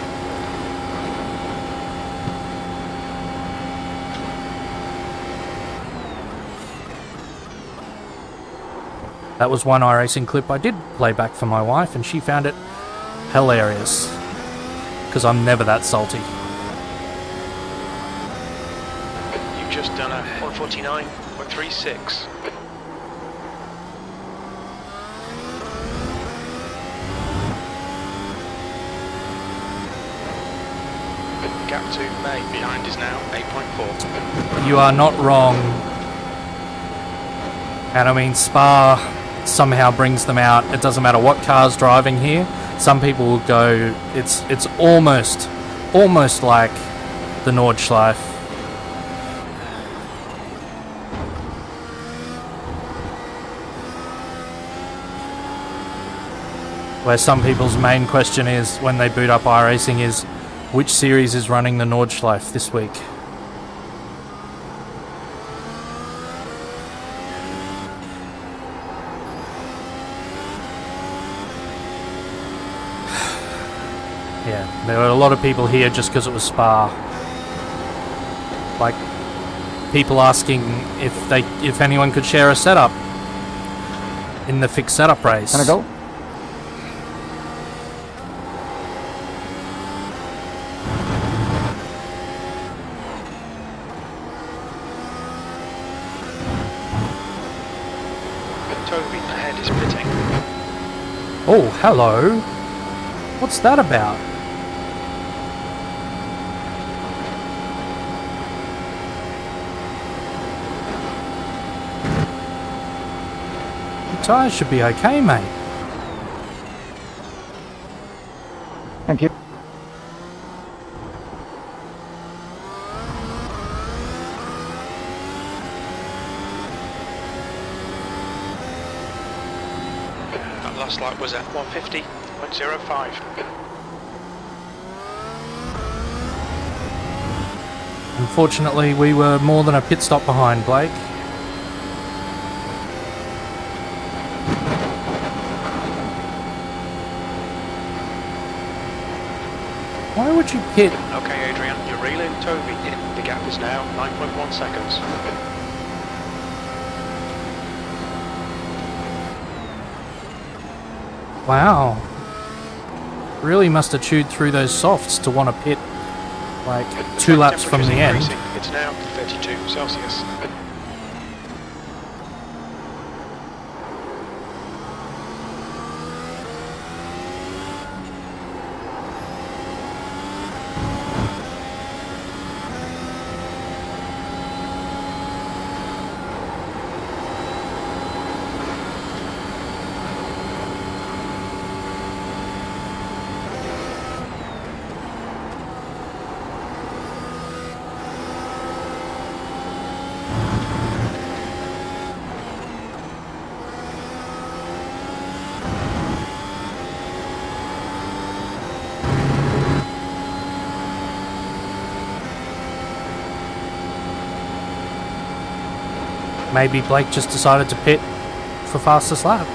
That was one iRacing clip I did play back for my wife, and she found it hilarious. Because I'm never that salty. You've just done a 149.36. Gap to May behind is now 8.4. You are not wrong. And I mean, Spa somehow brings them out. It doesn't matter what car's driving here. Some people will go, it's almost like the Nordschleife. Where some people's main question is, when they boot up iRacing, is which series is running the Nordschleife this week? Yeah, there were a lot of people here just because it was Spa. Like, people asking if anyone could share a setup in the fixed setup race. Can I go? Toby ahead is pitting. Oh, hello. What's that about? The tyres should be okay, mate. Thank you. That last lap was at 150.05. Unfortunately, we were more than a pit stop behind, Blake. Why would you pit? Okay, Adrian, you're reeling Toby in. The gap is now 9.1 seconds. Wow. Really must have chewed through those softs to want to pit like 2 laps from the end. Increasing. It's now 32 Celsius. Maybe Blake just decided to pit for fastest lap.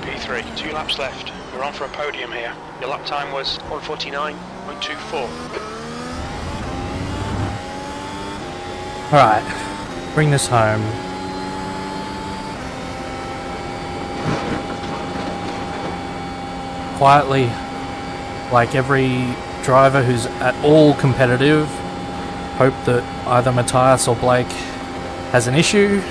P3, 2 laps left. You're on for a podium here. Your lap time was 1:49.24. Alright, bring this home. Quietly, like every driver who's at all competitive, hope that either Matthias or Blake has an issue.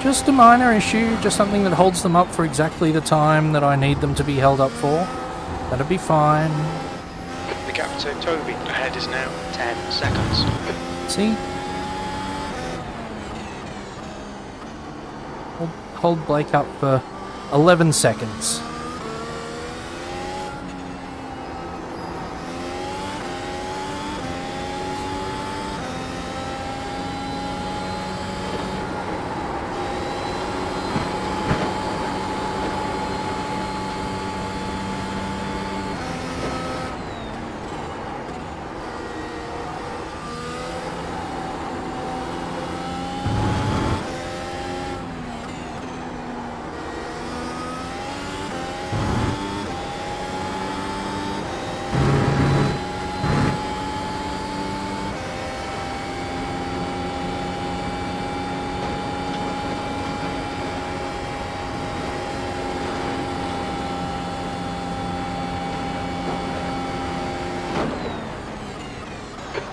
Just a minor issue, just something that holds them up for exactly the time that I need them to be held up for. That'll be fine. The gap to Toby ahead is now 10 seconds. See? Hold Blake up for 11 seconds.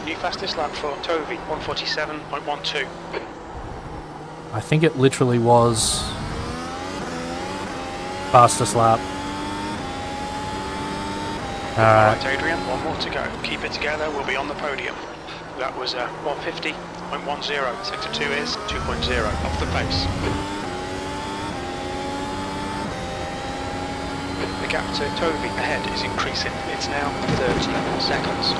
New fastest lap for Toby, 1:47.12. I think it literally was fastest lap. Alright, Adrian, one more to go. Keep it together, we'll be on the podium. That was 150.10. Sector 2 is 2.0, off the pace. The gap to Toby ahead is increasing. It's now 30 seconds.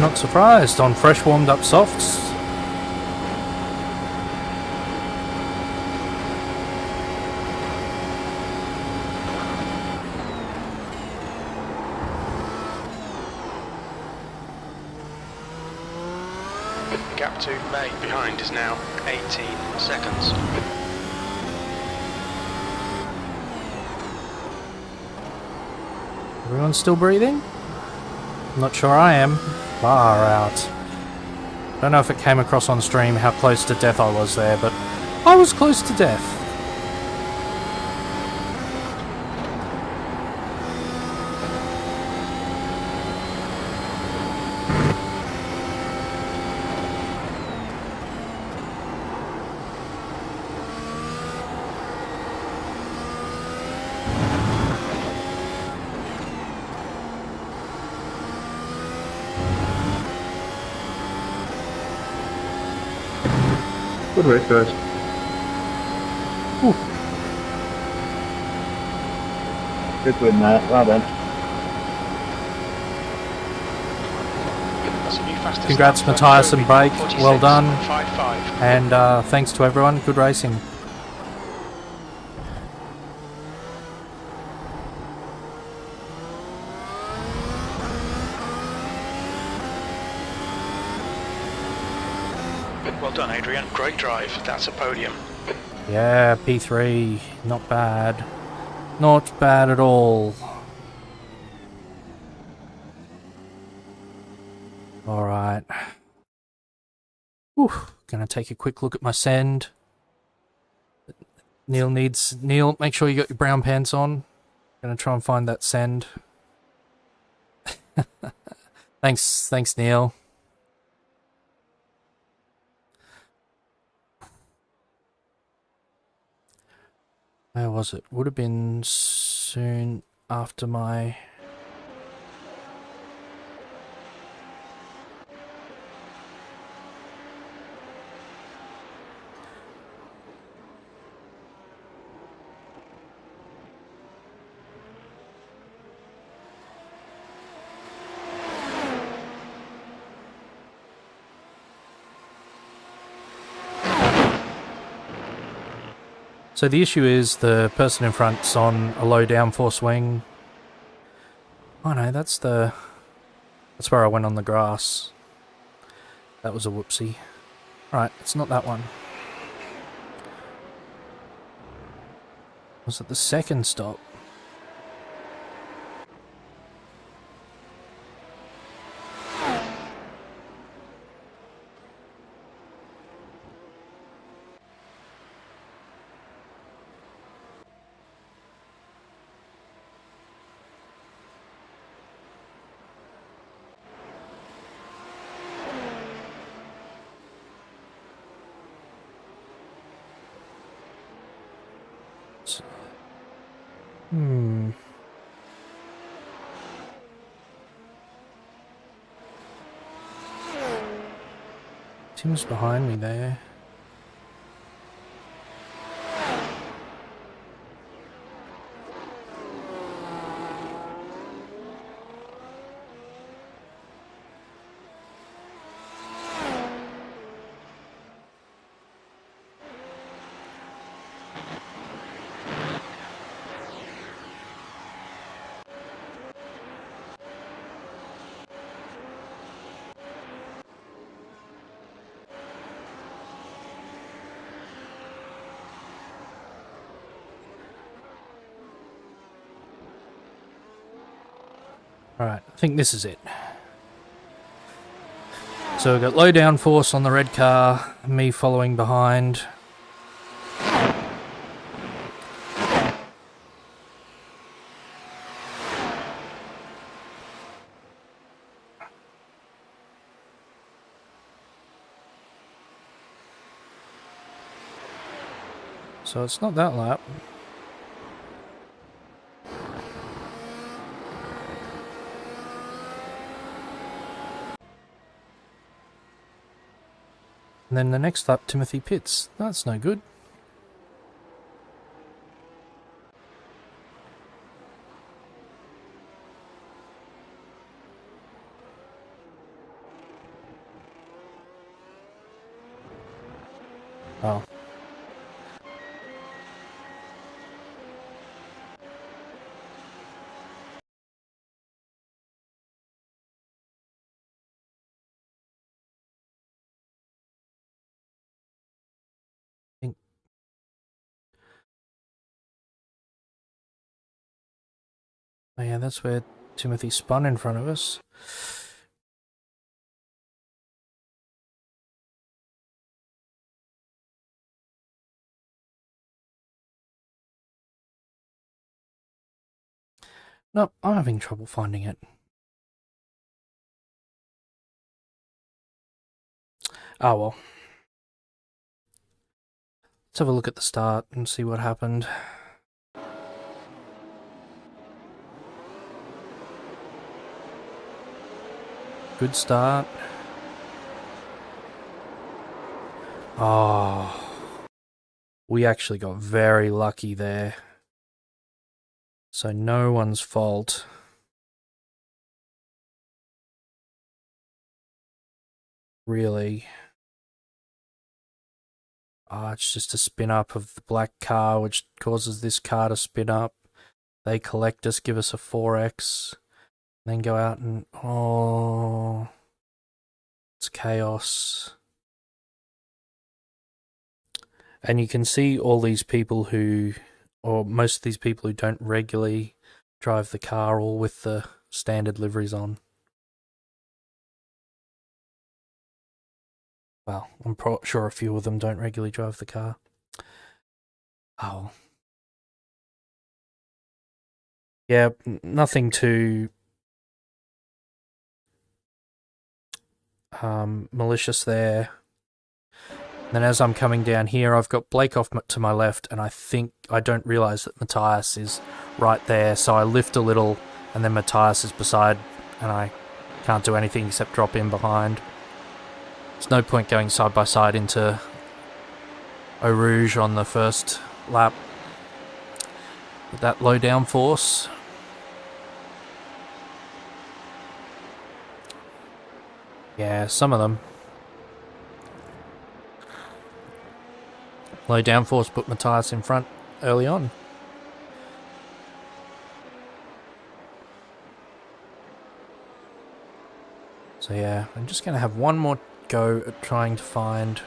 Not surprised on fresh warmed up softs. The gap to May behind is now 18 seconds. Everyone still breathing? Not sure I am. Far out. Don't know if it came across on stream how close to death I was there, but I was close to death. Good race, guys. Good win, Matt. Well done. That's a new fastest Congrats, lap for Matthias Toby, and Brake. Well done. 46.55. And thanks to everyone. Good racing. Well done, Adrian. Great drive. That's a podium. Yeah, P3. Not bad. Not bad at all. Alright. Gonna take a quick look at my send. Neil, make sure you got your brown pants on. Gonna try and find that send. Thanks, Neil. Where was it? Would have been soon after my... So the issue is the person in front's on a low downforce wing. Oh no, that's where I went on the grass. That was a whoopsie. Right, it's not that one. Was it the second stop? Tim's behind me there. Alright, I think this is it. So we've got low downforce on the red car, me following behind. So it's not that lap. And then the next lap, Timothy pits. That's no good. Oh. Oh yeah, that's where Timothy spun in front of us. Nope, I'm having trouble finding it. Oh well. Let's have a look at the start and see what happened. Good start. Oh, we actually got very lucky there. So no one's fault. Really. It's just a spin up of the black car, which causes this car to spin up. They collect us, give us a 4X, then go out and, oh, it's chaos. And you can see all these people who, or most of these people who don't regularly drive the car, all with the standard liveries on. Well, I'm sure a few of them don't regularly drive the car. Oh. Yeah, nothing too malicious there. Then as I'm coming down here, I've got Blake off to my left, and I don't realise that Matthias is right there, so I lift a little, and then Matthias is beside, and I can't do anything except drop in behind. There's no point going side by side into Eau Rouge on the first lap with that low downforce. Yeah, some of them. Low downforce put Matthias in front early on. So yeah, I'm just going to have one more go at trying to find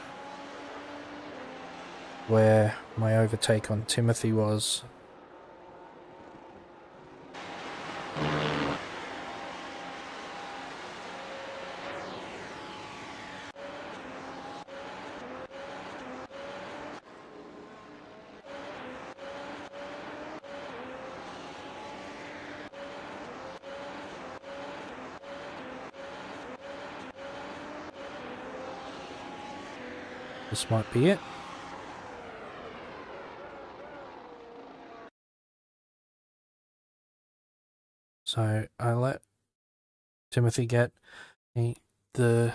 where my overtake on Timothy was. This might be it. So I let Timothy get the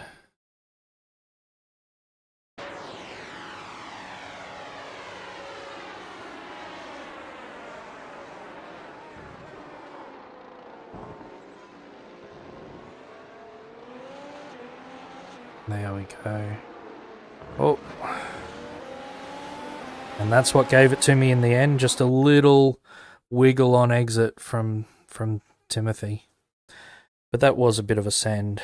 there we go. Oh. And that's what gave it to me in the end, just a little wiggle on exit from Timothy. But that was a bit of a send.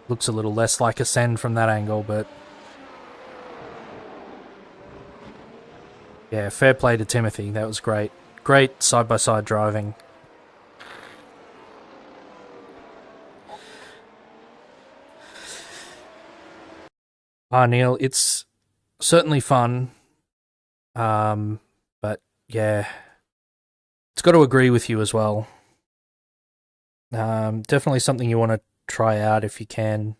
Looks a little less like a send from that angle, but yeah, fair play to Timothy. That was great. Great side-by-side driving. Neil, it's certainly fun. But yeah, it's got to agree with you as well. Definitely something you want to try out if you can.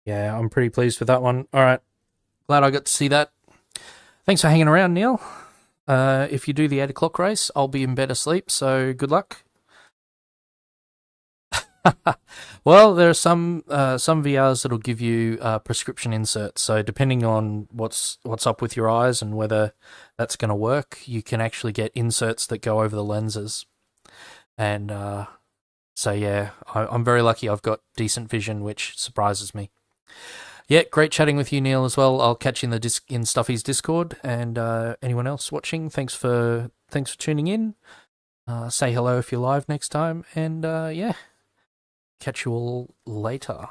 Yeah, I'm pretty pleased with that one. All right, glad I got to see that. Thanks for hanging around, Neil. If you do the 8 o'clock race, I'll be in bed asleep, so good luck. Well, there are some VRs that'll give you prescription inserts. So depending on what's up with your eyes and whether that's going to work, you can actually get inserts that go over the lenses. And so yeah, I'm very lucky. I've got decent vision, which surprises me. Yeah, great chatting with you, Neil, as well. I'll catch you in Stuffy's Discord, and anyone else watching, thanks for tuning in. Say hello if you're live next time, and yeah, catch you all later.